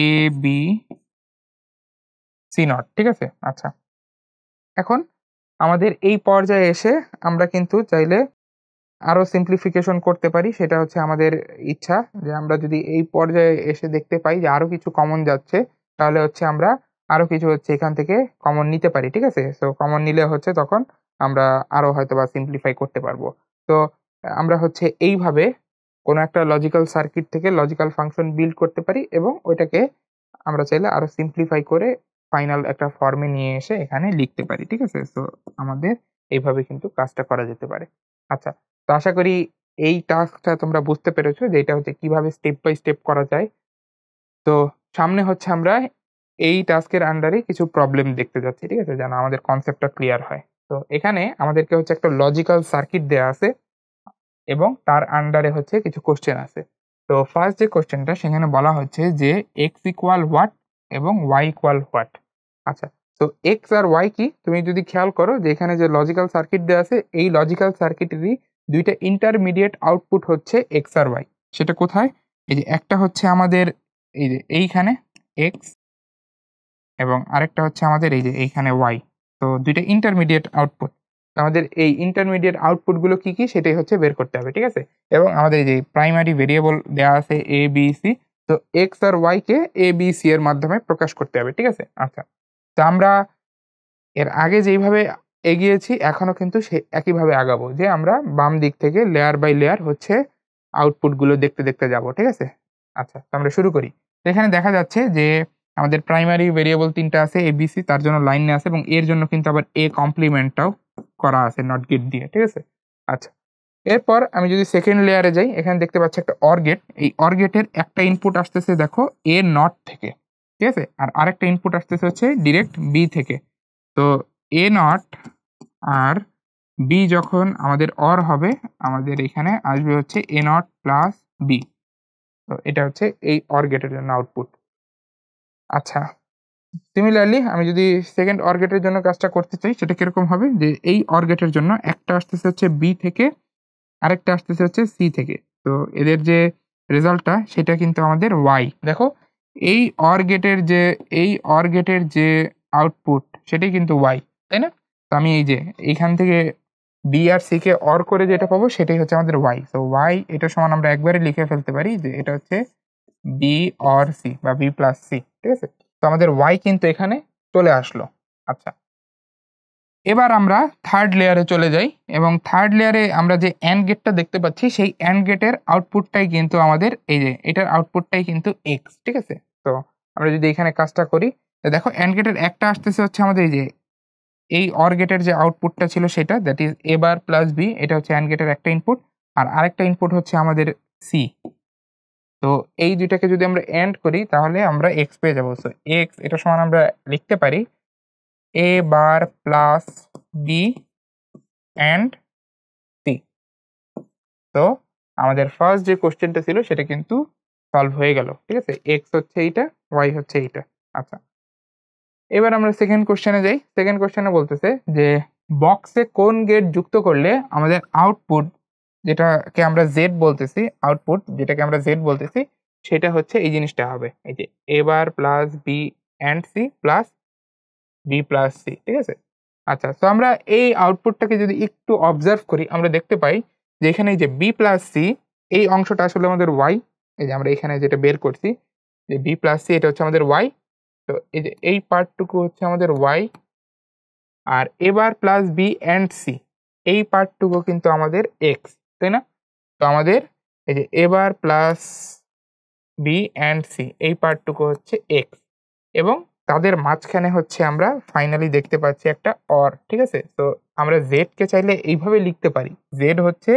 A B C not, ঠিক আছে? আচ্ছা, এখন আমাদের এই পর্যায়ে এসে আমরা কিন্তু চাইলে আরো সিম্পলিফিকেশন করতে পারি। সেটা হচ্ছে আমাদের ইচ্ছা যে আমরা যদি এই পর্যায়ে এসে দেখতে পাই যে আরো কিছু কমন যাচ্ছে, তাহলে হচ্ছে আমরা আরো কিছু হচ্ছে এখান থেকে কমন নিতে পারি, ঠিক আছে? সো কমন নিলে হচ্ছে তখন আমরা আরো হয়তোবা সিম্পলিফাই করতে পারবো। তো আমরা হচ্ছে এইভাবে কোনো একটা লজিক্যাল সার্কিট থেকে লজিক্যাল ফাংশন বিল্ড করতে পারি এবং ওইটাকে আমরা চাইলে আরো সিম্পলিফাই করে ফাইনাল একটা ফর্মে নিয়ে এসে এখানে লিখতে পারি, ঠিক আছে? সো আমাদের এইভাবে কিন্তু কাজটা করা যেতে পারে। আচ্ছা, তো আশা করি এই টাস্কটা তোমরা বুঝতে পেরেছো যে এটা হচ্ছে কিভাবে স্টেপ বাই স্টেপ করা যায়। তো সামনে হচ্ছে আমরা এই টাস্কের আন্ডারে কিছু প্রবলেম দেখতে যাচ্ছি, ঠিক আছে? যেন আমাদের কনসেপ্টটা ক্লিয়ার হয়। তো এখানে আমাদেরকে হচ্ছে একটা লজিক্যাল সার্কিট দেয়া আছে এবং তার আন্ডারে হচ্ছে কিছু কোশ্চেন আছে। তো ফার্স্ট যে কোশ্চেনটা সেখানে বলা হচ্ছে যে এক্স ইকুয়াল হোয়াট এবং ওয়াই ইকুয়াল হোয়াট। আচ্ছা, তো এক্স আর ওয়াই কি? তুমি যদি খেয়াল করো যে এখানে যে লজিক্যাল সার্কিট দেওয়া আছে, এই লজিক্যাল সার্কিটেরই দুইটা ইন্টারমিডিয়েট আউটপুট হচ্ছে এক্স আর ওয়াই। সেটা কোথায়? এই যে একটা হচ্ছে আমাদের এই যে এইখানে এক্স এবং আরেকটা হচ্ছে আমাদের এই যে এইখানে ওয়াই। তো দুইটা ইন্টারমিডিয়েট আউটপুট। আমাদের এই ইন্টারমিডিয়েট আউটপুট গুলো কি কি সেটাই হচ্ছে বের করতে হবে, ঠিক আছে? এবং আমাদের এই যে প্রাইমারি ভেরিয়েবল দেওয়া আছে এ বি সি, তো এক্স আর ওয়াই কে এ বি সি এর মাধ্যমে প্রকাশ করতে হবে, ঠিক আছে? আচ্ছা, তো আমরা এর আগে যেইভাবে এগিয়েছি এখনো কিন্তু সে একইভাবে আগাবো, যে আমরা বাম দিক থেকে লেয়ার বাই লেয়ার হচ্ছে আউটপুট গুলো দেখতে দেখতে যাব, ঠিক আছে? আচ্ছা, তো আমরা শুরু করি। তো এখানে দেখা যাচ্ছে যে আমাদের প্রাইমারি ভেরিয়েবল ৩টা আছে এবিসি, তার জন্য লাইন নেওয়া আছে এবং এর জন্য কিন্তু আবার এ কমপ্লিমেন্টটাও করা আছে নট গেট দিয়ে, ঠিক আছে? আচ্ছা, এরপর আমি যদি সেকেন্ড লেয়ারে যাই, এখানে দেখতে পাচ্ছি একটা অর গেট। এই অর গেটের একটা ইনপুট আসতেছে দেখো এ নট থেকে, ঠিক আছে? আর আরেকটা ইনপুট আসতেছে হচ্ছে ডিরেক্ট বি থেকে। তো এ নট আর বি যখন আমাদের অর হবে, আমাদের এখানে আসবে হচ্ছে এ নট প্লাস বি। তো এটা হচ্ছে এই অর গেটের জন্য আউটপুট। আচ্ছা, সিমিলারলি আমি যদি সেকেন্ড অর গেটের জন্য কাজটা করতে চাই, সেটা কিরকম হবে? যে এই অর গেটের জন্য একটা আসতেছে হচ্ছে বি থেকে, আরেকটা আসতেছে হচ্ছে সি থেকে। তো এদের যে রেজাল্টটা সেটা কিন্তু আমাদের ওয়াই। দেখো এই অর গেটের যে আউটপুট সেটাই কিন্তু ওয়াই, তাই না? তো আমি এই যে এইখান থেকে বি আর সি কে অর করে যেটা পাবো সেটাই হচ্ছে আমাদের ওয়াই। তো ওয়াই এটা সমান আমরা একবারে লিখে ফেলতে পারি যে এটা হচ্ছে বি অর সি বা বি প্লাস সি, ঠিক আছে? তো আমাদের ওয়াই কিন্তু এখানে চলে আসলো। আচ্ছা, এবার আমরা থার্ড লেয়ারে চলে যাই এবং থার্ড লেয়ারে আমরা যে অ্যান্ড গেটটা দেখতে পাচ্ছি সেই অ্যান্ড গেটের আউটপুটটাই কিন্তু আমাদের এই যে এটার আউটপুটটাই কিন্তু এক্স, ঠিক আছে? তো আমরা যদি এখানে কাজটা করি, দেখো অ্যান্ড গেটের একটা আসতেছে হচ্ছে আমাদের এই যে এই অর গেটের যে আউটপুটটা ছিল সেটা, that is A bar plus B, এটা হচ্ছে অ্যান্ড গেটের একটা ইনপুট, আর আরেকটা ইনপুট হচ্ছে আমাদের সি। তো এই দুইটাকে যদি আমরা এন্ড করি তাহলে আমরা এক্স পেয়ে যাবো। সো এক্স এটা সমান আমরা লিখতে পারি এ bar plus B and C. তো আমাদের ফার্স্ট যে কোশ্চেনটা ছিল সেটা কিন্তু সলভ হয়ে গেল, ঠিক আছে। এক্স হচ্ছে এইটা, ওয়াই হচ্ছে এইটা। আচ্ছা, এবার আমরা সেকেন্ড কোশ্চেনে যাই। সেকেন্ড কোশ্চেনে বলতেছে যে বক্সে কোন গেট যুক্ত করলে আমাদের আউটপুট, যেটাকে আমরা জেড বলতেছি, আউটপুট যেটাকে আমরা জেড বলতেছি, সেটা হচ্ছে এই জিনিসটা হবে, এই যে A bar plus B and C plus B plus C, ঠিক আছে। আচ্ছা, তো আমরা এই আউটপুটটাকে যদি একটু অবজার্ভ করি আমরা দেখতে পাই যে এখানে এই যে বি প্লাস সি এই অংশটা আসলে আমাদের ওয়াই। এই যে আমরা এখানে যেটা বের করছি যে বি প্লাস সি, এটা হচ্ছে আমাদের ওয়াই। তো এই যে এই পার্টটুকু হচ্ছে আমাদের ওয়াই, আর এবার প্লাস বি অ্যান্ড সি এই পার্টটুকু কিন্তু আমাদের এক্স, তাই না? তো আমাদের এই যে এবার প্লাস বি অ্যান্ড সি এই পার্টটুকু হচ্ছে এক্স, এবং তাদের মাঝখানে হচ্ছে আমরা ফাইনালি দেখতে পাচ্ছি একটা অর, ঠিক আছে। তো আমরা জেড কে চাইলে এইভাবে লিখতে পারি, জেড হচ্ছে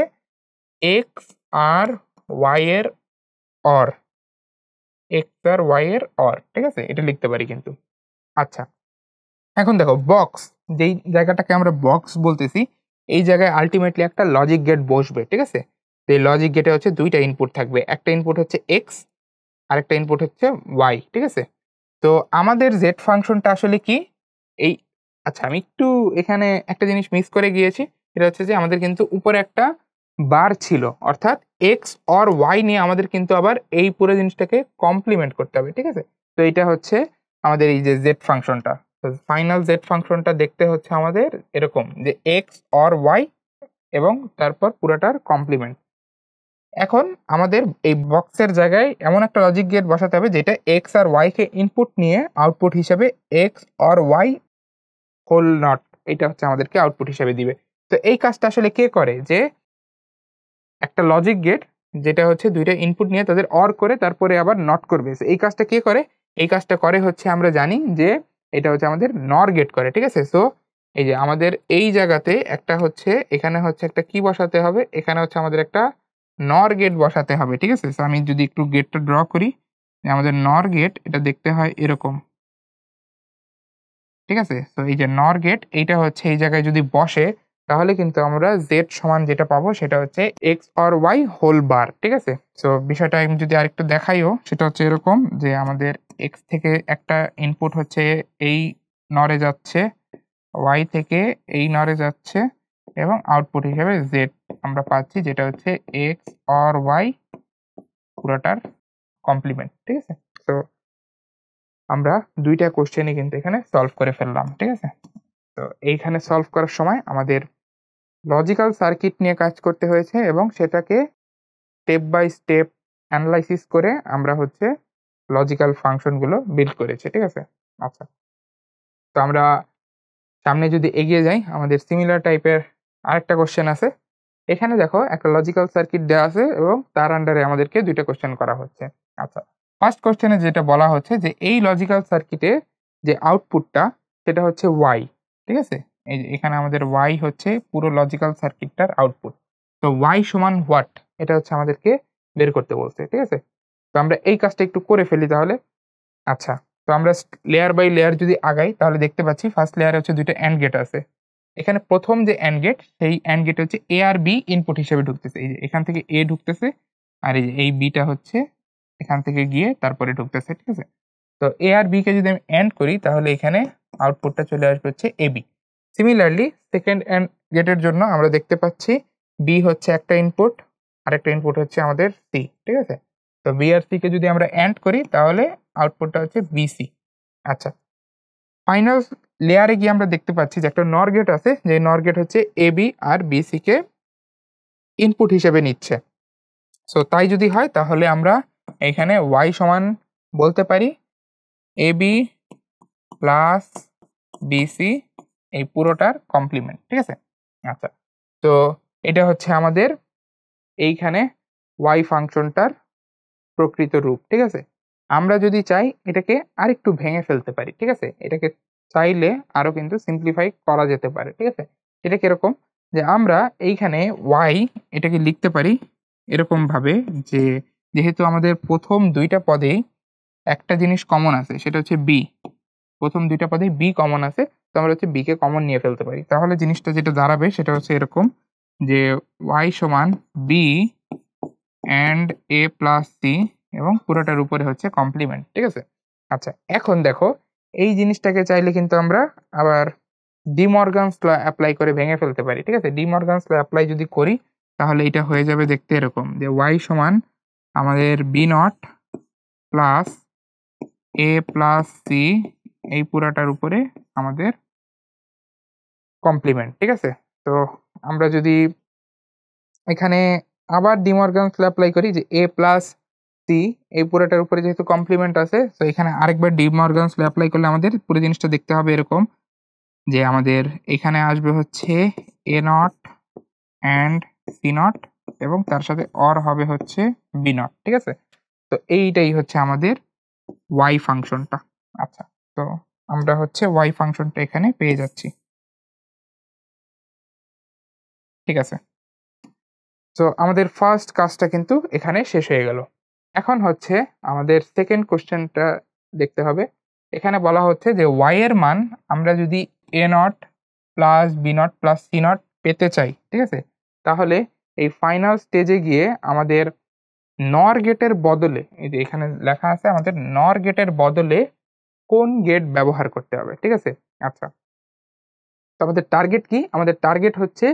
এক্স আর ওয়াই এর অর, এক্স আর ওয়াই এর অর, ঠিক আছে, এটা লিখতে পারি কিন্তু। আচ্ছা, এখন দেখো বক্স, যেই জায়গাটাকে আমরা বক্স বলতেছি, এই জায়গায় আলটিমেটলি একটা লজিক গেট বসবে, ঠিক আছে। এই লজিক গেটে হচ্ছে দুইটা ইনপুট থাকবে, একটা ইনপুট হচ্ছে এক্স, আরেকটা ইনপুট হচ্ছে ওয়াই, ঠিক আছে। তো আমাদের জেড ফাংশনটা আসলে কি এই, আচ্ছা আমি একটু এখানে একটা জিনিস মিস করে গিয়েছি, সেটা হচ্ছে যে আমাদের কিন্তু উপরে একটা বার ছিল, অর্থাৎ এক্স অর ওয়াই নিয়ে আমাদের কিন্তু আবার এই পুরো জিনিসটাকে কমপ্লিমেন্ট করতে হবে, ঠিক আছে। তো এটা হচ্ছে আমাদের এই যে জেড ফাংশনটা, তো ফাইনাল জেড ফাংশনটা দেখতে হচ্ছে আমাদের এরকম যে এক্স অর ওয়াই এবং তারপর পুরোটার কমপ্লিমেন্ট। এখন আমাদের এই বক্সের জায়গায় এমন একটা লজিক গেট বসাতে হবে যেটা এক্স আর ওয়াই কে ইনপুট নিয়ে আউটপুট হিসেবে X or Y whole not, এটা হচ্ছে আমাদেরকে আউটপুট হিসেবে দিবে। তো এই কাজটা আসলে কে করে, যে একটা লজিক গেট যেটা হচ্ছে দুইটা ইনপুট নিয়ে তাদের অর করে তারপরে আবার নট করবে, এই কাজটা কে করে? এই কাজটা করে হচ্ছে আমরা জানি যে এটা হচ্ছে আমাদের নর গেট করে, ঠিক আছে। সো এই যে আমাদের এই জায়গাতে একটা হচ্ছে, এখানে হচ্ছে একটা কি বসাতে হবে, এখানে হচ্ছে আমাদের একটা নর গেট বসাতে হবে, ঠিক আছে। সো আমি যদি একটু গেটটা ড্র করি, যে আমাদের নর গেট এটা দেখতে হয় এরকম, ঠিক আছে। তো এই যে নর গেট এইটা হচ্ছে এই জায়গায় যদি বসে তাহলে কিন্তু আমরা জেড সমান যেটা পাবো সেটা হচ্ছে X or Y whole bar, ঠিক আছে। সো বিষয়টা আমি যদি আরেকটু দেখাইও, সেটা হচ্ছে এরকম যে আমাদের এক্স থেকে একটা ইনপুট হচ্ছে এই নরে যাচ্ছে, ওয়াই থেকে এই নরে যাচ্ছে, এবং আউটপুট হিসেবে জেড আমরা পাচ্ছি যেটা হচ্ছে এক্স অর ওয়াই পুরোটার কমপ্লিমেন্ট, ঠিক আছে। তো আমরা দুইটা কোশ্চেনই কিন্তু এখানে সলভ করে ফেললাম, ঠিক আছে। তো এইখানে সলভ করার সময় আমাদের লজিক্যাল সার্কিট নিয়ে কাজ করতে হয়েছে এবং সেটাকে স্টেপ বাই স্টেপ অ্যানালাইসিস করে আমরা হচ্ছে লজিক্যাল ফাংশনগুলো বিল্ড করেছি, ঠিক আছে। আচ্ছা, তো আমরা সামনে যদি এগিয়ে যাই, আমাদের সিমিলার টাইপের আরেকটা কোশ্চেন আছে। এখানে দেখো একটা লজিক্যাল সার্কিট দেওয়া আছে এবং তার আন্ডারে আমাদেরকে দুইটা কোশ্চেন করা হচ্ছে। আচ্ছা, ফার্স্ট কোশ্চেনে যেটা বলা হচ্ছে যে এই লজিক্যাল সার্কিটে যে আউটপুটটা সেটা হচ্ছে ওয়াই, ঠিক আছে। এই যে এখানে আমাদের ওয়াই হচ্ছে পুরো লজিক্যাল সার্কিটটার আউটপুট। তো ওয়াই সমান হোয়াট, এটা হচ্ছে আমাদেরকে বের করতে বলছে, ঠিক আছে। তো আমরা এই কাজটা একটু করে ফেলি তাহলে। আচ্ছা, তো আমরা লেয়ার বাই লেয়ার যদি আগাই তাহলে দেখতে পাচ্ছি ফার্স্ট লেয়ারে হচ্ছে দুইটা অ্যান্ড গেট আছে। এখানে প্রথম যে অ্যান্ড গেট, সেই অ্যান্ড গেট হচ্ছে এ আর বি ইনপুট হিসেবে ঢুকতেছে, এই যে এখান থেকে এ ঢুকতেছে, আর এই যে এই বিটা হচ্ছে এখান থেকে গিয়ে তারপরে ঢুকতেছে, ঠিক আছে। তো এ আর বি কে যদি আমি অ্যান্ড করি তাহলে এখানে আউটপুটটা চলে আসবে হচ্ছে A B. Similarly second and গেটের জন্য আমরা দেখতে পাচ্ছি বি হচ্ছে একটা ইনপুট, আরেকটা ইনপুট হচ্ছে আমাদের সি, ঠিক আছে। তো বি আর সি কে যদি আমরা অ্যান্ড করি তাহলে আউটপুটটা হচ্ছে বিসি। আচ্ছা, ফাইনাল লেয়ারে গিয়ে আমরা দেখতে পাচ্ছি যে একটা নর গেট আছে, যে নর গেট হচ্ছে A B R BC K input হিসেবে নিচ্ছে। সো তাই যদি হয় তাহলে আমরা এখানে ওয়াই সমান বলতে পারি এ বি প্লাস বিসি এই পুরোটার কমপ্লিমেন্ট, ঠিক আছে। আচ্ছা, তো এটা হচ্ছে আমাদের এইখানে ওয়াই ফাংশনটার প্রকৃত রূপ, ঠিক আছে। আমরা যদি চাই এটাকে আরেকটু ভেঙে ফেলতে পারি, ঠিক আছে? এটাকে চাইলে আরো কিন্তু সিম্পলিফাই করা যেতে পারে, ঠিক আছে? এটা কিরকম, যে আমরা এইখানে y এটাকে লিখতে পারি এরকম ভাবে, যে যেহেতু আমাদের প্রথম দুইটা পদেই একটা জিনিস কমন আছে, সেটা হচ্ছে b। প্রথম দুইটা পদেই b কমন আছে, তো আমরা হচ্ছে b কে কমন নিয়ে ফেলতে পারি। তাহলে জিনিসটা যেটা দাঁড়াবে সেটা হচ্ছে এরকম, যে y সমান b and a plus c এবং পুরোটার উপরে হচ্ছে কমপ্লিমেন্ট, ঠিক আছে? আচ্ছা, এখন দেখো এই জিনিসটাকে চাইলে কিন্তু আমরা আবার ডি মর্গানস ল অ্যাপ্লাই করে ভেঙে ফেলতে পারি, ঠিক আছে? ডি মর্গানস ল অ্যাপ্লাই যদি করি তাহলে এটা হয়ে যাবে দেখতে এরকম, যে y সমান আমাদের b not plus a plus c এই পুরাটার উপরে আমাদের কমপ্লিমেন্ট, ঠিক আছে? তো আমরা যদি এখানে আবার ডি মর্গানস ল অ্যাপ্লাই করি, যে a প্লাস c এই পুরোটার উপরে যেহেতু কমপ্লিমেন্ট আছে, তো এখানে আরেকবার ডি মর্গানস ল অ্যাপ্লাই করলে আমাদের পুরো জিনিসটা দেখতে হবে এরকম, যে আমাদের এখানে আসবে হচ্ছে a not and c not এবং তার সাথে অর হবে হচ্ছে b নট, ঠিক আছে? তো এইটাই হচ্ছে আমাদের y ফাংশনটা। আচ্ছা, তো আমরা হচ্ছে y ফাংশনটা এখানে পেয়ে যাচ্ছি, ঠিক আছে? তো আমাদের ফার্স্ট কাজটা কিন্তু এখানে শেষ হয়ে গেল। এখন হচ্ছে আমাদের সেকেন্ড কোশ্চেনটা দেখতে হবে। এখানে বলা হচ্ছে যে y এর মান আমরা যদি a not plus b not plus c not পেতে চাই, ঠিক আছে? তাহলে এই ফাইনাল স্টেজে গিয়ে আমাদের নর গেটের বদলে, এই যে এখানে লেখা আছে আমাদের নর গেটের বদলে কোন গেট ব্যবহার করতে হবে, ঠিক আছে? আচ্ছা, তো আমাদের টার্গেট কি? আমাদের টার্গেট হচ্ছে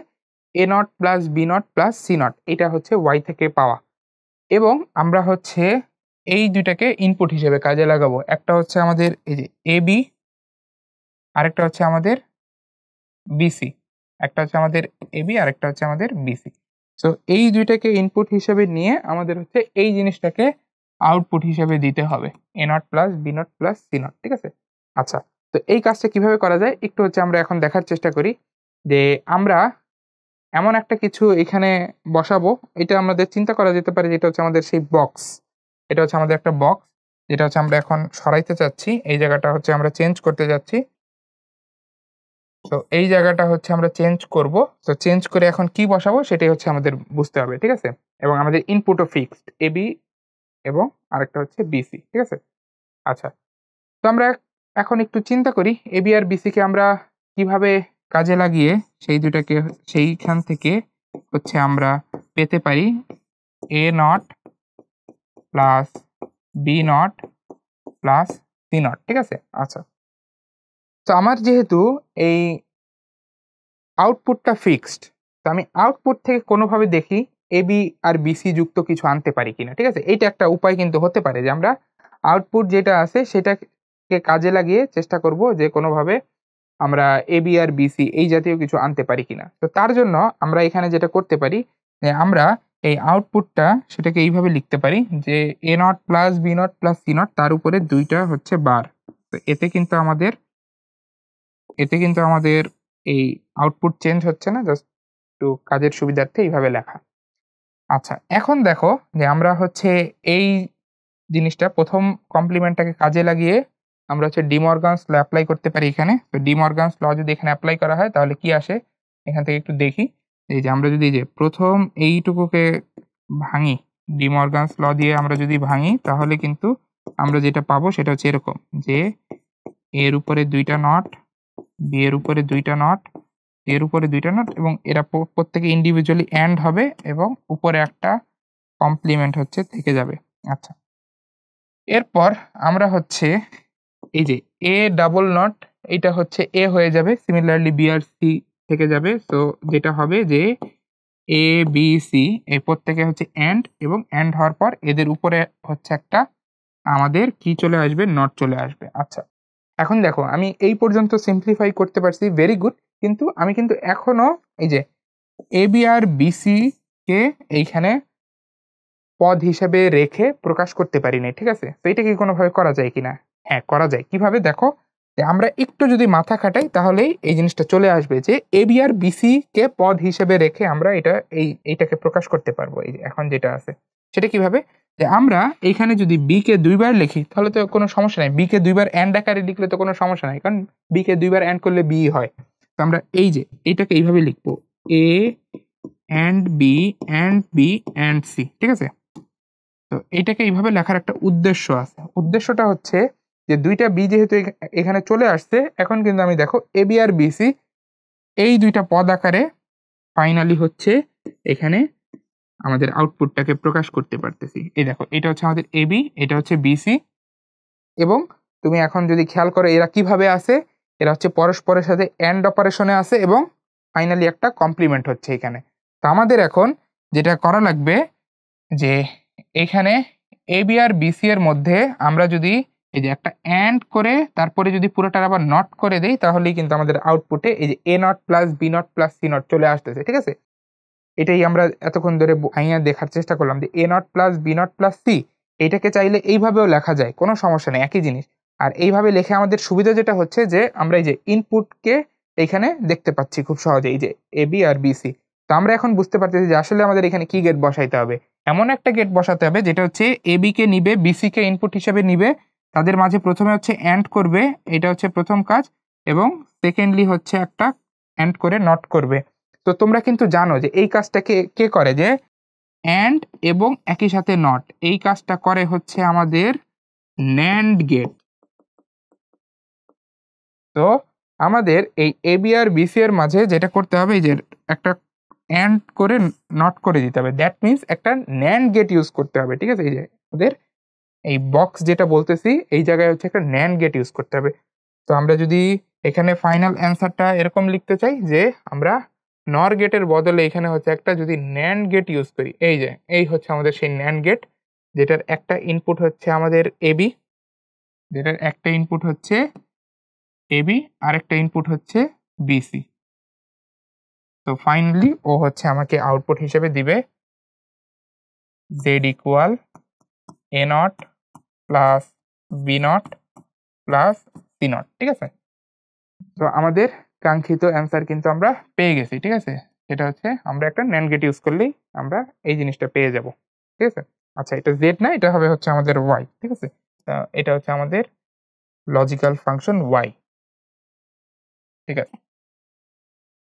a not plus b not plus c not, এটা হচ্ছে y থেকে পাওয়া, এবং আমরা হচ্ছে এই দুইটাকে ইনপুট হিসেবে কাজে লাগাবো। একটা হচ্ছে আমাদের এই যে ab, আরেকটা হচ্ছে আমাদের bc, একটা হচ্ছে আমাদের ab আরেকটা হচ্ছে আমাদের bc। সো এই দুইটাকে ইনপুট হিসেবে নিয়ে আমাদের হচ্ছে এই জিনিসটাকে আউটপুট হিসেবে দিতে হবে, a not plus b not plus c not, ঠিক আছে? আচ্ছা, তো এই কাজটা কিভাবে করা যায় একটু হচ্ছে আমরা এখন দেখার চেষ্টা করি, যে আমরা এমন একটা কিছু এখানে বসাবো, এটা আমাদের চিন্তা করা যেতে পারে যেটা হচ্ছে আমাদের সেই বক্স। এটা হচ্ছে আমাদের একটা বক্স, যেটা হচ্ছে আমরা এখন সরাইতে চাচ্ছি, এই জায়গাটা হচ্ছে আমরা চেঞ্জ করতে যাচ্ছি। তো এই জায়গাটা হচ্ছে আমরা চেঞ্জ করব। তো চেঞ্জ করে এখন কি বসাবো সেটাই হচ্ছে আমাদের বুঝতে হবে, ঠিক আছে? এবং আমাদের ইনপুটও ফিক্সড, এবি এবং আরেকটা হচ্ছে বিসি, ঠিক আছে? আচ্ছা, তো আমরা এখন একটু চিন্তা করি এবি আর বিসি কে আমরা কিভাবে কাজে লাগিয়ে সেই দুটাকে সেইখান থেকে হচ্ছে আমরা পেতে পারি a not plus b not plus c not, ঠিক আছে? আচ্ছা, তো আমার যেহেতু এই আউটপুটটা ফিক্সড, তো আমি আউটপুট থেকে কোনোভাবে দেখি এবি আর বিসি যুক্ত কিছু আনতে পারি কিনা, ঠিক আছে? এইটা একটা উপায় কিন্তু হতে পারে, যে আমরা আউটপুট যেটা আছে সেটাকে কাজে লাগিয়ে চেষ্টা করব যে কোনোভাবে আমরা এবি আর বিসি এই জাতীয় কিছু আনতে পারি কিনা। তো তার জন্য আমরা এখানে যেটা করতে পারি, যে আমরা এই আউটপুটটা সেটাকে এইভাবে লিখতে পারি, যে A not plus B not plus C not তার উপরে দুইটা হচ্ছে বার। তো এতে কিন্তু আমাদের এই আউটপুট চেঞ্জ হচ্ছে না, জাস্ট একটু কাজের সুবিধার্থে এইভাবে লেখা। আচ্ছা, এখন দেখো যে আমরা হচ্ছে এই জিনিসটা প্রথম কমপ্লিমেন্টটাকে কাজে লাগিয়ে আমরা হচ্ছে ডি মর্গানস ল অ্যাপ্লাই করতে পারি এখানে। তো ডি মর্গানস ল যদি এখানে অ্যাপ্লাই করা হয় তাহলে কি আসে এখান থেকে একটু দেখি। এই যে আমরা যদি এই যে প্রথম এইটুকুকে ভাঙি, ডি মর্গানস ল দিয়ে আমরা যদি ভাঙি তাহলে কিন্তু আমরা যেটা পাবো সেটা হচ্ছে এরকম, যে এর উপরে দুইটা নট, বি এর উপরে দুইটা নট, এর উপরে দুইটা নট, এবং এরা প্রত্যেকে ইন্ডিভিজুয়ালি এন্ড হবে এবং উপরে একটা কমপ্লিমেন্ট হচ্ছে থেকে যাবে। আচ্ছা, এরপর আমরা হচ্ছে এই যে এ ডাবল নট, এটা হচ্ছে এ হয়ে যাবে, সিমিলারলি বি আর সি থেকে যাবে। তো যেটা হবে যে এ বি সি এই প্রত্যেকে হচ্ছে এন্ড, এবং এন্ড হওয়ার পর এদের উপরে হচ্ছে একটা আমাদের কি চলে আসবে, নট চলে আসবে। আচ্ছা, এখন দেখো আমি এই পর্যন্ত সিম্পলিফাই করতে পারছি, ভেরি গুড, কিন্তু আমি কিন্তু এখনো এই যে এ বি আর বিসি কে এইখানে পদ হিসেবে রেখে প্রকাশ করতে পারি না, ঠিক আছে? তো এটা কি কোনোভাবে করা যায় কিনা? হ্যাঁ, করা যায়। কিভাবে দেখো, যে আমরা একটু যদি মাথা খাটাই তাহলেই এই জিনিসটা চলে আসবে, যে এ বি আর বিসি কে পদ হিসেবে রেখে আমরা এইটাকে প্রকাশ করতে পারবো। এই যে এখন যেটা আছে সেটা কিভাবে, যে আমরা এখানে যদি বি কে দুইবার লিখি তাহলে তো কোনো সমস্যা নাই, বি কে দুইবার অ্যান্ড আকারে লিখলে তো কোনো সমস্যা নাই, কারণ বি কে দুইবার অ্যান্ড করলে বি হয়। তো আমরা এই যে এইটাকে এইভাবে লিখবো, A and B and B and C, ঠিক আছে। তো এইটাকে এইভাবে লেখার একটা উদ্দেশ্য আছে, উদ্দেশ্যটা হচ্ছে যে দুইটা বি যেহেতু এখানে চলে আসছে, এখন কিন্তু আমি দেখো A B R B C এই দুইটা পদ আকারে ফাইনালি হচ্ছে এখানে আমাদের আউটপুটটাকে প্রকাশ করতে পারতেছি। এই দেখো এটা হচ্ছে আমাদের এবি, এটা হচ্ছে বিসি, এবং তুমি এখন যদি খেয়াল করো এরা কিভাবে আছে, এরা হচ্ছে পরস্পরের সাথে অ্যান্ড অপারেশনে আছে এবং ফাইনালি একটা কমপ্লিমেন্ট হচ্ছে এখানে। তো আমাদের এখন যেটা করা লাগবে যে এখানে এবি আর বিসি এর মধ্যে আমরা যদি এই যে একটা অ্যান্ড করে তারপরে যদি পুরোটার আবার নট করে দেই, তাহলেই কিন্তু আমাদের আউটপুটে এই যে A not plus B not plus C not চলে আসতেছে, ঠিক আছে। এটাই আমরা এতক্ষণ ধরে ভাইয়া দেখার চেষ্টা করলাম যে A not plus B not plus C, এইটাকে চাইলে এইভাবেও লেখা যায়, কোনো সমস্যা নেই, একই জিনিস। আর এইভাবে লেখে আমাদের সুবিধা যেটা হচ্ছে যে আমরা এই যে ইনপুটকে এইখানে দেখতে পাচ্ছি খুব সহজে, এই যে A B R B C. তো আমরা এখন বুঝতে পারতেছি যে আসলে আমাদের এখানে কি গেট বসাইতে হবে। এমন একটা গেট বসাতে হবে যেটা হচ্ছে এ বি কে নিবে, বিসি কে ইনপুট হিসেবে নিবে, তাদের মাঝে প্রথমে হচ্ছে অ্যান্ড করবে, এটা হচ্ছে প্রথম কাজ, এবং সেকেন্ডলি হচ্ছে একটা অ্যান্ড করে নট করবে। তো তোমরা কিন্তু জানো যে এই কাজটা কে কে করে, যে অ্যান্ড এবং একই সাথে নট, এই কাজটা করে হচ্ছে আমাদের ন্যান্ড গেট। তো আমাদের এই এবি আর বিসি এর মাঝে যেটা করতে হবে, এই যে একটা অ্যান্ড করে নট করে দিতে হবে, দ্যাট মিনস একটা ন্যান্ড গেট ইউজ করতে হবে, ঠিক আছে। এই যে ওদের এই বক্স যেটা বলতেছি এই জায়গায় হচ্ছে একটা ন্যান্ড গেট ইউজ করতে হবে। তো আমরা যদি এখানে ফাইনাল অ্যান্সারটা এরকম লিখতে চাই যে আমরা নর গেটের বদলে এখানে হচ্ছে একটা যদি ন্যান্ড গেট ইউজ করি, এই যে এই হচ্ছে আমাদের সেই ন্যান্ড গেট, যেটার একটা ইনপুট হচ্ছে আমাদের এবি, যেটার একটা ইনপুট হচ্ছে এবি আর একটা ইনপুট হচ্ছে বিসি। তো ফাইনালি ও হচ্ছে আমাকে আউটপুট হিসেবে দিবে Z equal A not plus B not plus C not, ঠিক আছে। তো আমাদের কাঙ্ক্ষিত অ্যান্সার কিন্তু আমরা পেয়ে গেছি, ঠিক আছে। সেটা হচ্ছে আমরা একটা ন্যান্ড গেট ইউজ করলেই আমরা এই জিনিসটা পেয়ে যাব, ঠিক আছে। আচ্ছা, এটা জেড না, এটা হবে হচ্ছে আমাদের ওয়াই, ঠিক আছে। এটা হচ্ছে আমাদের লজিক্যাল ফাংশন ওয়াই, ঠিক আছে।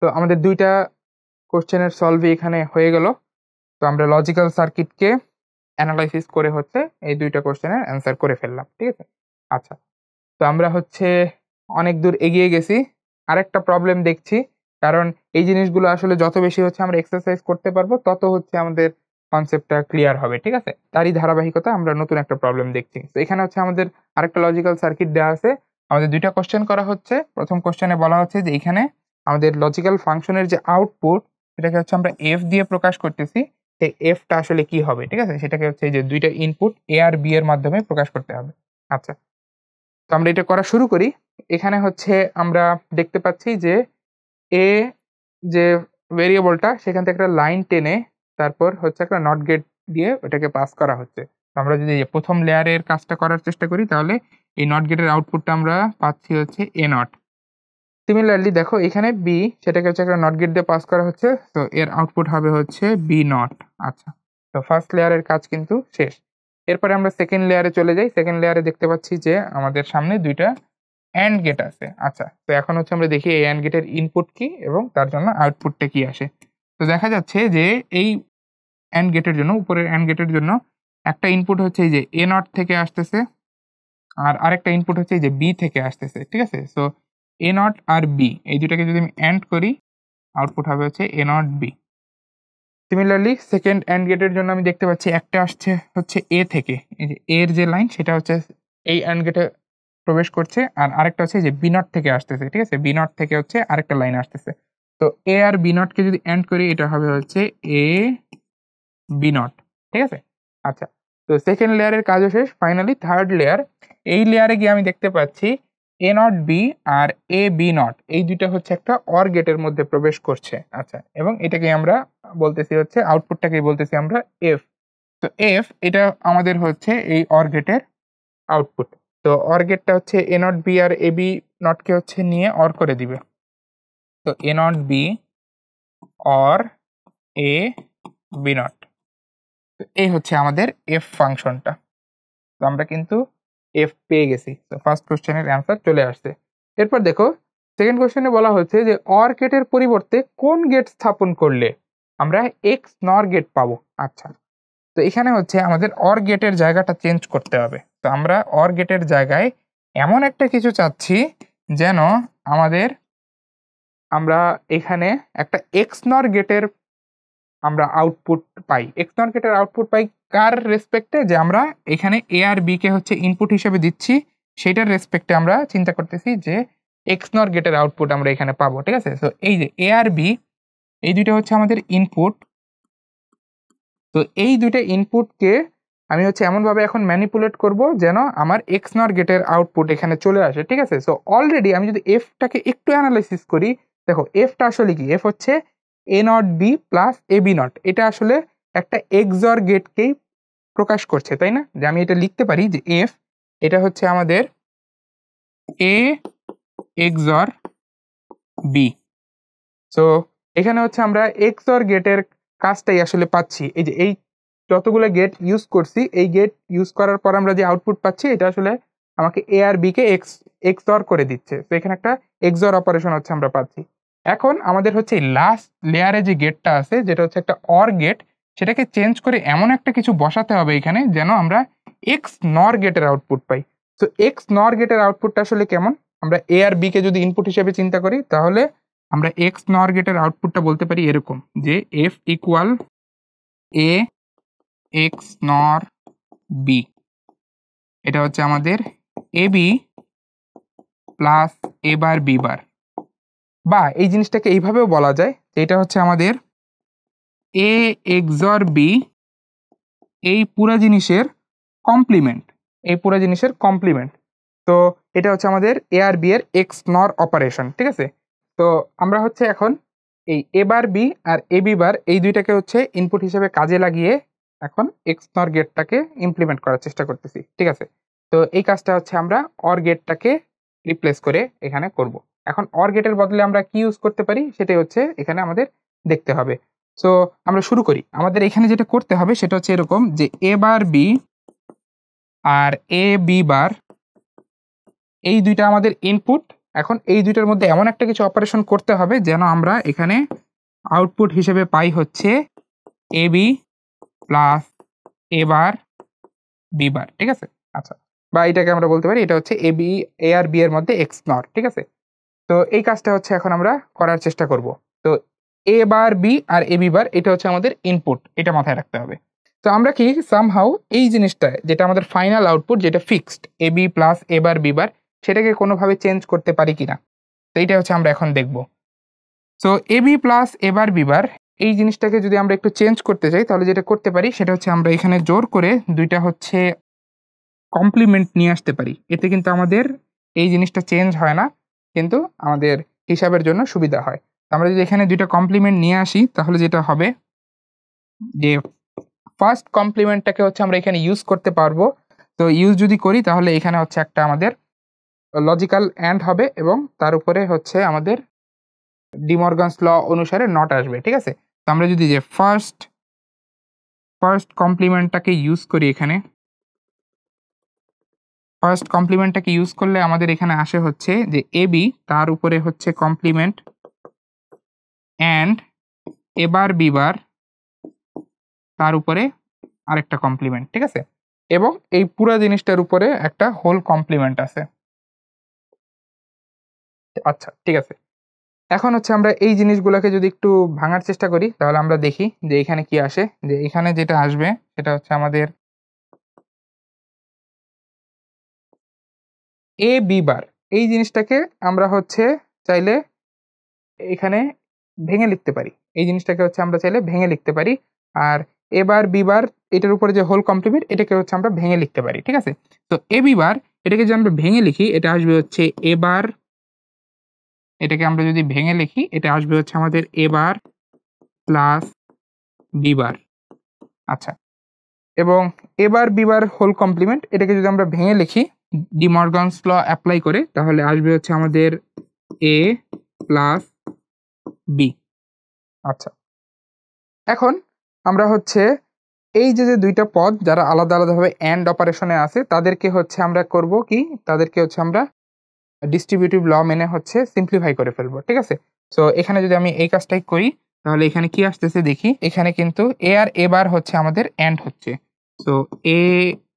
তো আমাদের দুইটা কোশ্চেনের সলভই এখানে হয়ে গেল। তো আমরা লজিক্যাল সার্কিটকে অ্যানালাইসিস করে হচ্ছে এই দুইটা কোশ্চেনের অ্যান্সার করে ফেললাম, ঠিক আছে। আচ্ছা, তো আমরা হচ্ছে অনেক দূর এগিয়ে গেছি, আরেকটা প্রবলেম দেখছি, কারণ এই জিনিসগুলো আসলে যত বেশি হচ্ছে আমরা এক্সারসাইজ করতে পারবো তত হচ্ছে আমাদের কনসেপ্টটা ক্লিয়ার হবে, ঠিক আছে। তারই ধারাবাহিকতা আমরা নতুন একটা প্রবলেম দেখছি। তো এখানে হচ্ছে আমাদের আরেকটা লজিক্যাল সার্কিট দেওয়া আছে, আমাদের দুইটা কোশ্চেন করা হচ্ছে। প্রথম কোশ্চেনে বলা হচ্ছে যে এখানে আমাদের লজিক্যাল ফাংশনের যে আউটপুট সেটাকে হচ্ছে আমরা এফ দিয়ে প্রকাশ করতেছি, সেই এফটা আসলে কি হবে, ঠিক আছে। সেটাকে হচ্ছে এই যে দুইটা ইনপুট এ আর বি এর মাধ্যমে প্রকাশ করতে হবে। আচ্ছা, তো আমরা এটা করা শুরু করি। এখানে হচ্ছে আমরা দেখতে পাচ্ছি যে এ যে ভেরিয়েবলটা সেখান থেকে একটা লাইন টেনে তারপর হচ্ছে একটা নট গেট দিয়ে ওটাকে পাস করা হচ্ছে। তো আমরা যদি প্রথম লেয়ারের কাজটা করার চেষ্টা করি তাহলে এই নট গেটের আউটপুটটা আমরা পাচ্ছি হচ্ছে এ নট। সিমিলারলি দেখো এখানে বি, সেটাকে হচ্ছে একটা নট গেট দিয়ে পাস করা হচ্ছে, তো এর আউটপুট হবে হচ্ছে বি নট। আচ্ছা, তো ফার্স্ট লেয়ারের কাজ কিন্তু শেষ। এরপরে আমরা সেকেন্ড লেয়ারে চলে যাই। সেকেন্ড লেয়ারে দেখতে পাচ্ছি যে আমাদের সামনে দুইটা অ্যান্ড গেট আছে। আচ্ছা, তো এখন হচ্ছে আমরা দেখি এই অ্যান্ড গেটের ইনপুট কি এবং তার জন্য আউটপুটটা কি আসে। তো দেখা যাচ্ছে যে এই অ্যান্ড গেটের জন্য, উপরের অ্যান্ড গেটের জন্য একটা ইনপুট হচ্ছে এই যে এ নট থেকে আসতেছে, আর আরেকটা ইনপুট হচ্ছে এই যে বি থেকে আসতেছে, ঠিক আছে। সো এ নট আর বি এই দুটাকে যদি আমি অ্যান্ড করি আউটপুট হবে হচ্ছে A not B. Similarly second and গেটের জন্য আমি দেখতে পাচ্ছি একটা আসছে হচ্ছে এ থেকে, এই যে এর যে লাইন সেটা হচ্ছে এই অ্যান্ড গেটে প্রবেশ করছে, আর আরেকটা হচ্ছে যে বি নট থেকে আসতেছে, ঠিক আছে। বি নট থেকে হচ্ছে আরেকটা লাইন আসতেছে। তো এ আর বি নটকে যদি অ্যান্ড করি এটা হবে হচ্ছে এ বি নট, ঠিক আছে। আচ্ছা, তো সেকেন্ড লেয়ারের কাজও শেষ। ফাইনালি থার্ড লেয়ার, এই লেয়ারে গিয়ে আমি দেখতে পাচ্ছি এ নট বি আর এ বি নট এই দুইটা হচ্ছে একটা অর গেটের মধ্যে প্রবেশ করছে। আচ্ছা, এবং এটাকে আমরা বলতেছি হচ্ছে আউটপুটটাকে বলতেছি আমরা এফ। তো এফ এটা আমাদের হচ্ছে এই অর গেটের আউটপুট। তো অর গেটটা হচ্ছে এ নট বি আর এ বি নটকে হচ্ছে নিয়ে অর করে দিবে। তো A not B or A B not, তো এই হচ্ছে আমাদের এফ ফাংশনটা। তো আমরা কিন্তু এফ পেয়ে গেছি। তো ফার্স্ট কোশ্চেনের অ্যান্সার চলে আসছে। এরপর দেখো সেকেন্ড কোশ্চেনে বলা হচ্ছে যে অর গেটের পরিবর্তে কোন গেট স্থাপন করলে আমরা এক্স নর গেট পাবো। আচ্ছা, তো এখানে হচ্ছে আমাদের অর গেটের জায়গাটা চেঞ্জ করতে হবে। তো আমরা অর গেটের জায়গায় এমন একটা কিছু চাচ্ছি যেন আমরা এখানে একটা এক্স নর গেটের আমরা আউটপুট পাই। এক্স নর গেটের আউটপুট পাই কার রেসপেক্টে, যে আমরা এখানে এ আর বি কে হচ্ছে ইনপুট হিসেবে দিচ্ছি, সেটার রেসপেক্টে আমরা চিন্তা করতেছি যে এক্স নর গেটের আউটপুট আমরা এখানে পাবো। ঠিক আছে, তো এই যে এ আর বি এই দুইটা হচ্ছে আমাদের ইনপুট। তো এই দুইটা ইনপুটকে আমি হচ্ছে এমনভাবে এখন ম্যানিপুলেট করব যেন আমার এক্স নর গেটের আউটপুট এখানে চলে আসে। ঠিক আছে, সো অলরেডি আমি যদি এফটাকে একটু অ্যানালাইসিস করি, দেখো এফটা আসলে কি, এফ হচ্ছে A not B plus A B not, এটা আসলে একটা এক্সর গেটকেই প্রকাশ করছে, তাই না? যে আমি এটা লিখতে পারি যে এফ এটা হচ্ছে আমাদের এ এক্সর বি। সো এখানে হচ্ছে আমরা এক্সর গেটের কাজটাই আসলে পাচ্ছি। এই যে এই যতগুলো গেট ইউজ করছি, এই গেট ইউজ করার পর আমরা যে আউটপুট পাচ্ছি এটা আসলে আমাকে এ আর বি কে এক্সর করে দিচ্ছে। তো এখানে একটা এক্সর অপারেশন হচ্ছে আমরা পাচ্ছি। এখন আমাদের হচ্ছে লাস্ট লেয়ারে যে গেটটা আছে যেটা হচ্ছে একটা অর গেট, সেটাকে চেঞ্জ করে এমন একটা কিছু বসাতে হবে এখানে যেন আমরা এক্স নর গেটের আউটপুট পাই। তো এক্স নর গেটের আউটপুটটা আসলে কেমন, আমরা এ আর বি কে যদি ইনপুট হিসেবে চিন্তা করি তাহলে আমরা এক্স নর গেটের আউটপুটটা বলতে পারি এরকম যে এফ ইকুয়াল এ এক্স নর বি, এটা হচ্ছে আমাদের A B plus A bar B বার, বা এই জিনিসটাকে এইভাবেও বলা যায় যে এটা হচ্ছে আমাদের এ এক্সর বি এই পুরো জিনিসের কমপ্লিমেন্ট, এই পুরো জিনিসের কমপ্লিমেন্ট। তো এটা হচ্ছে আমাদের এ আর বি এর এক্স নর অপারেশন। ঠিক আছে, তো আমরা হচ্ছে এখন এই এ বার বি আর এ বি বার এই দুইটাকে হচ্ছে ইনপুট হিসেবে কাজে লাগিয়ে এখন এক্স নর গেটটাকে ইমপ্লিমেন্ট করার চেষ্টা করতেছি। ঠিক আছে, তো এই কাজটা হচ্ছে আমরা অর গেটটাকে রিপ্লেস করে এখানে করব। এখন অর গেটের বদলে আমরা কি ইউজ করতে পারি সেটাই হচ্ছে এখানে আমাদের দেখতে হবে। সো আমরা শুরু করি। আমাদের এখানে যেটা করতে হবে সেটা হচ্ছে এরকম যে এ বার বি আর এ বি বার এই দুইটা আমাদের ইনপুট। এখন এই দুইটার মধ্যে এমন একটা কিছু অপারেশন করতে হবে যেন আমরা এখানে আউটপুট হিসেবে পাই হচ্ছে A B plus A bar B বার। ঠিক আছে, আচ্ছা, বা এটাকে আমরা বলতে পারি এটা হচ্ছে A B A R B এর মধ্যে এক্স নর। ঠিক আছে, তো এই কাজটা হচ্ছে এখন আমরা করার চেষ্টা করব। তো এ বার বি আর এ বি বার এটা হচ্ছে আমাদের ইনপুট, এটা মাথায় রাখতে হবে। তো আমরা কি সামহাউ এই জিনিসটা যেটা আমাদের ফাইনাল আউটপুট যেটা fixed A B plus A bar B বার, সেটাকে কোনোভাবে চেঞ্জ করতে পারি কিনা, তো এইটা হচ্ছে আমরা এখন দেখব। So A B plus A bar B বার এই জিনিসটাকে যদি আমরা একটু চেঞ্জ করতে চাই তাহলে যেটা করতে পারি সেটা হচ্ছে আমরা এখানে জোর করে দুইটা হচ্ছে কমপ্লিমেন্ট নিয়ে আসতে পারি। এতে কিন্তু আমাদের এই জিনিসটা চেঞ্জ হয় না, কিন্তু আমাদের হিসাবের জন্য সুবিধা হয়। আমরা যদি এখানে দুইটা কমপ্লিমেন্ট নিয়ে আসি তাহলে যেটা হবে যে ফার্স্ট কমপ্লিমেন্টটাকে হচ্ছে আমরা এখানে ইউজ করতে পারবো। তো ইউজ যদি করি তাহলে এখানে হচ্ছে একটা আমাদের লজিক্যাল অ্যান্ড হবে এবং তার উপরে হচ্ছে আমাদের ডিমর্গানস ল অনুসারে নট আসবে। ঠিক আছে, তো আমরা যদি যে ফার্স্ট কমপ্লিমেন্টটাকে ইউজ করি, এখানে ফার্স্ট কমপ্লিমেন্টটাকে ইউজ করলে আমাদের এখানে আসে হচ্ছে যে এ বি তার উপরে হচ্ছে কমপ্লিমেন্ট অ্যান্ড এবার বি বার তার উপরে আরেকটা কমপ্লিমেন্ট। ঠিক আছে, এবং এই পুরো জিনিসটার উপরে একটা হোল কমপ্লিমেন্ট আছে। আচ্ছা, ঠিক আছে, এখন হচ্ছে আমরা এই জিনিসগুলোকে যদি একটু ভাঙার চেষ্টা করি তাহলে আমরা দেখি যে এখানে কি আসে। যে এখানে যেটা আসবে সেটা হচ্ছে আমাদের এ বি বার, এই জিনিসটাকে আমরা হচ্ছে চাইলে এখানে ভেঙে লিখতে পারি। এই জিনিসটাকে হচ্ছে আমরা চাইলে ভেঙে লিখতে পারি, আর এ বার বি বার এটার উপরে যে হোল কমপ্লিমেন্ট এটাকে হচ্ছে আমরা ভেঙে লিখতে পারি। ঠিক আছে, তো এ বি বার এটাকে যদি আমরা ভেঙে লিখি এটা আসবে হচ্ছে এ বার, এটাকে আমরা যদি ভেঙে লিখি এটা আসবে হচ্ছে আমাদের এ বার প্লাস বি বার। আচ্ছা, এবং এবার বিবার হোল কমপ্লিমেন্ট এটাকে যদি আমরা ভেঙে লিখি ডি মর্গানস ল অ্যাপ্লাই করে তাহলে আসবে হচ্ছে আমাদের এ প্লাস বি। আচ্ছা, এখন আমরা হচ্ছে এই যে দুইটা পদ যারা আলাদা আলাদাভাবে অ্যান্ড অপারেশনে আছে তাদেরকে হচ্ছে আমরা করব কি, তাদেরকে হচ্ছে আমরা ডিস্ট্রিবিউটিভ ল মেনে হচ্ছে সিম্পলিফাই করে ফেলবো, ঠিক আছে। সো এখানে যদি আমি এই কাজটাই করি তাহলে এখানে কি আসতেছে দেখি, এখানে কিন্তু এ আর এ বার হচ্ছে আমাদের অ্যান্ড হচ্ছে। সো এ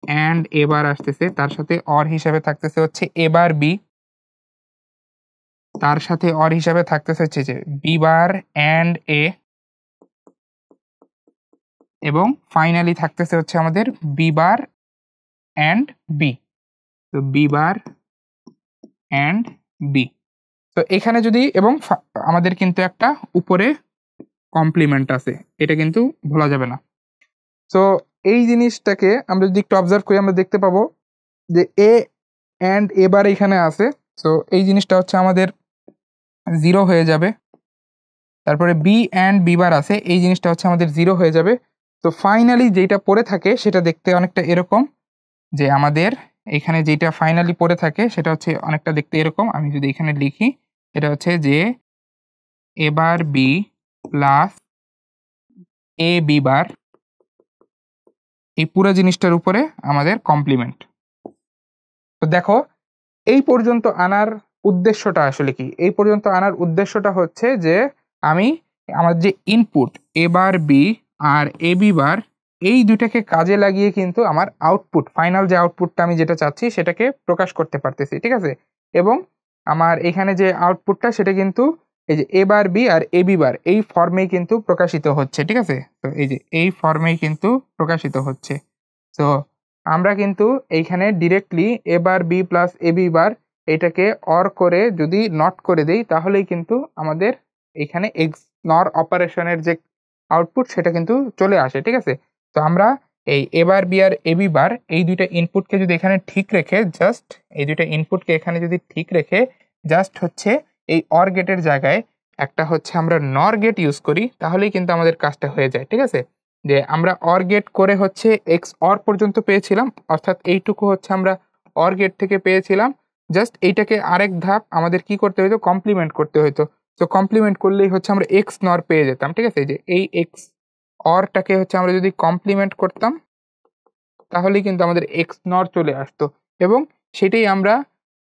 অ্যান্ড এ বার আসতেছে, তার সাথে অর হিসাবে থাকতেছে হচ্ছে এ বার বি, তার সাথে অর হিসাবে থাকতেছে হচ্ছে যে বি বার অ্যান্ড এ, এবং ফাইনালি থাকতেছে হচ্ছে আমাদের বি বার অ্যান্ড বি। তো বি বার অ্যান্ড বি। তো এখানে যদি এবং আমাদের কিন্তু একটা উপরে কমপ্লিমেন্ট আছে, এটা কিন্তু ভোলা যাবে না। সো এই জিনিসটাকে আমরা যদি একটু অবজার্ভ করি আমরা দেখতে পাবো যে এ অ্যান্ড এ বার এখানে আছে। সো এই জিনিসটা হচ্ছে আমাদের 0 হয়ে যাবে। তারপরে বি অ্যান্ড বি বার আছে, এই জিনিসটা হচ্ছে আমাদের 0 হয়ে যাবে। তো ফাইনালি যেটা পড়ে থাকে সেটা দেখতে অনেকটা এরকম, যে আমাদের এখানে যেটা ফাইনালি পড়ে থাকে সেটা হচ্ছে অনেকটা দেখতে এরকম। আমি যদি এখানে লিখি এটা হচ্ছে যে A bar B plus A B বার, এই পুরো জিনিসটার উপরে আমাদের কমপ্লিমেন্ট। তো দেখো এই পর্যন্ত আনার উদ্দেশ্যটা আসলে কি, এই পর্যন্ত আনার উদ্দেশ্যটা হচ্ছে যে আমি আমার যে ইনপুট এ বার বি আর এ বি বার এই দুইটাকে কাজে লাগিয়ে কিন্তু আমার আউটপুট, ফাইনাল যে আউটপুটটা আমি যেটা চাচ্ছি সেটাকে প্রকাশ করতে পারতেছি, ঠিক আছে। এবং আমার এখানে যে আউটপুটটা সেটা কিন্তু এই যে এ বার বি আর এ বি বার এই ফর্মেই কিন্তু প্রকাশিত হচ্ছে, ঠিক আছে। তো এই যে এই ফর্মেই কিন্তু প্রকাশিত হচ্ছে। তো আমরা কিন্তু এইখানে directly A bar B plus A B বার এটাকে অর করে যদি নট করে দেই তাহলেই কিন্তু আমাদের এখানে এক্স নর অপারেশনের যে আউটপুট সেটা কিন্তু চলে আসে, ঠিক আছে। তো আমরা এই এ বার বি আর এ বি বার এই দুইটা ইনপুটকে যদি এখানে ঠিক রেখে জাস্ট এই দুইটা ইনপুটকে এখানে যদি ঠিক রেখে জাস্ট হচ্ছে এই অর গেটের জায়গায় একটা হচ্ছে আমরা নর গেট ইউজ করি তাহলেই কিন্তু আমাদের কাজটা হয়ে যায়, ঠিক আছে। যে আমরা অর গেট করে হচ্ছে এক্স অর পর্যন্ত পেয়েছিলাম, অর্থাৎ এইটুকু হচ্ছে আমরা অর গেট থেকে পেয়েছিলাম। জাস্ট এইটাকে আরেক ধাপ আমাদের কি করতে হতো, কমপ্লিমেন্ট করতে হতো। তো কমপ্লিমেন্ট করলেই হচ্ছে আমরা এক্স নর পেয়ে যেতাম, ঠিক আছে। যে এই এক্স অরটাকে হচ্ছে আমরা যদি কমপ্লিমেন্ট করতাম তাহলেই কিন্তু আমাদের এক্স নর চলে আসতো। এবং সেটাই আমরা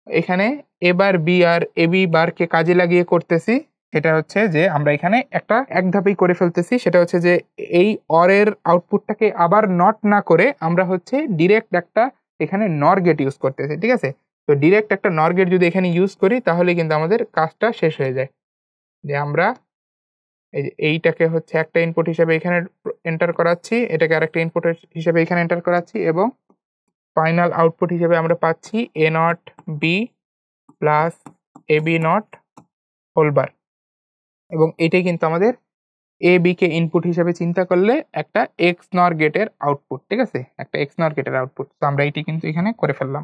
এখানে এ বার বি আর এ বি বারকে কাজে লাগিয়ে করতেছি। সেটা হচ্ছে যে আমরা এখানে একটা এক ধাপেই করে ফেলতেছি, সেটা হচ্ছে যে এই অরের আউটপুটটাকে আবার নট না করে আমরা হচ্ছে ডিরেক্ট একটা এখানে নর গেট ইউজ করতেছি, ঠিক আছে। তো ডিরেক্ট একটা নর গেট যদি এখানে ইউজ করি তাহলে কিন্তু আমাদের কাজটা শেষ হয়ে যায়। যে আমরা এই যে এইটাকে হচ্ছে একটা ইনপুট হিসেবে এখানে এন্টার করাচ্ছি, এটাকে আরেকটা ইনপুট হিসেবে এখানে এন্টার করাচ্ছি, এবং ফাইনাল আউটপুট হিসেবে আমরা পাচ্ছি A not B plus A B not whole bar. এবং এটাই কিন্তু আমাদের এ বি কে ইনপুট হিসেবে চিন্তা করলে একটা এক্স নর গেটের আউটপুট, ঠিক আছে, একটা এক্স নর গেটের আউটপুট। তো আমরা এটি কিন্তু এখানে করে ফেললাম।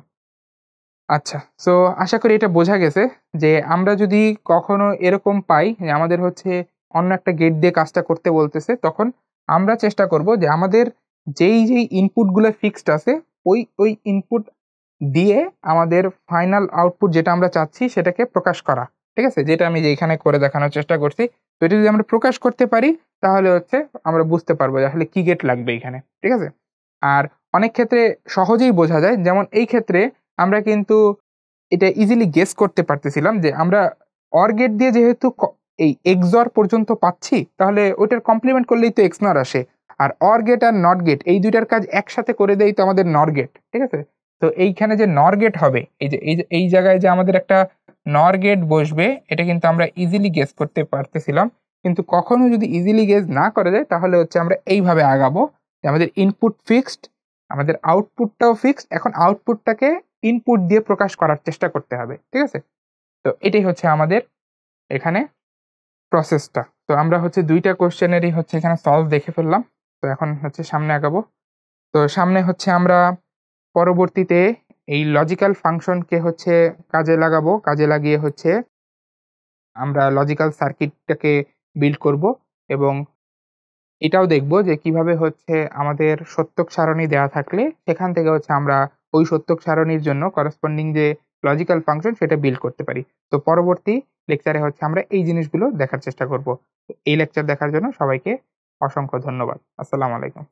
আচ্ছা, সো আশা করি এটা বোঝা গেছে যে আমরা যদি কখনো এরকম পাই যে আমাদের হচ্ছে অন্য একটা গেট দিয়ে কাজটা করতে বলতেছে, তখন আমরা চেষ্টা করব যে আমাদের যেই ইনপুটগুলো ফিক্সড আছে ওই ইনপুট দিয়ে আমাদের ফাইনাল আউটপুট যেটা আমরা চাচ্ছি সেটাকে প্রকাশ করা, ঠিক আছে। যেটা আমি যে এখানে করে দেখানোর চেষ্টা করছি। তো এটা যদি আমরা প্রকাশ করতে পারি তাহলে হচ্ছে আমরা বুঝতে পারবো যে আসলে কি গেট লাগবে এখানে, ঠিক আছে। আর অনেক ক্ষেত্রে সহজেই বোঝা যায়, যেমন এই ক্ষেত্রে আমরা কিন্তু এটা ইজিলি গেস করতে পারতেছিলাম যে আমরা অর গেট দিয়ে যেহেতু এই এক্সঅর পর্যন্ত পাচ্ছি তাহলে ওইটার কমপ্লিমেন্ট করলেই তো এক্সনর আসে। আর অর গেট আর নট গেট এই দুইটার কাজ একসাথে করে দেই তো আমাদের নর গেট, ঠিক আছে। তো এইখানে যে নর গেট হবে এই জায়গায় যে আমাদের একটা নর গেট বসবে এটা কিন্তু আমরা ইজিলি গেস করতে পারতেছিলাম। কিন্তু কখনো যদি ইজিলি গেস না করা যায় তাহলে হচ্ছে আমরা এইভাবে আগাবো যে আমাদের ইনপুট ফিক্সড, আমাদের আউটপুটটাও ফিক্সড, এখন আউটপুটটাকে ইনপুট দিয়ে প্রকাশ করার চেষ্টা করতে হবে, ঠিক আছে। তো এটাই হচ্ছে আমাদের এখানে প্রসেসটা। তো আমরা হচ্ছে দুইটা কোশ্চেনেরই হচ্ছে এখানে সলভ দেখে ফেললাম। তো এখন হচ্ছে সামনে আগাবো। তো সামনে হচ্ছে আমরা পরবর্তীতে এই লজিক্যাল ফাংশনকে হচ্ছে কাজে লাগাবো, কাজে লাগিয়ে হচ্ছে আমরা লজিক্যাল সার্কিটটাকে বিল্ড করব, এবং এটাও দেখব যে কিভাবে হচ্ছে আমাদের সত্যক সারণী দেওয়া থাকলে সেখান থেকে হচ্ছে আমরা ওই সত্যক সারণীর জন্য করসপন্ডিং যে লজিক্যাল ফাংশন সেটা বিল্ড করতে পারি। তো পরবর্তী লেকচারে হচ্ছে আমরা এই জিনিসগুলো দেখার চেষ্টা করব। এই লেকচার দেখার জন্য সবাইকে অসংখ্য ধন্যবাদ। আসসালামু আলাইকুম।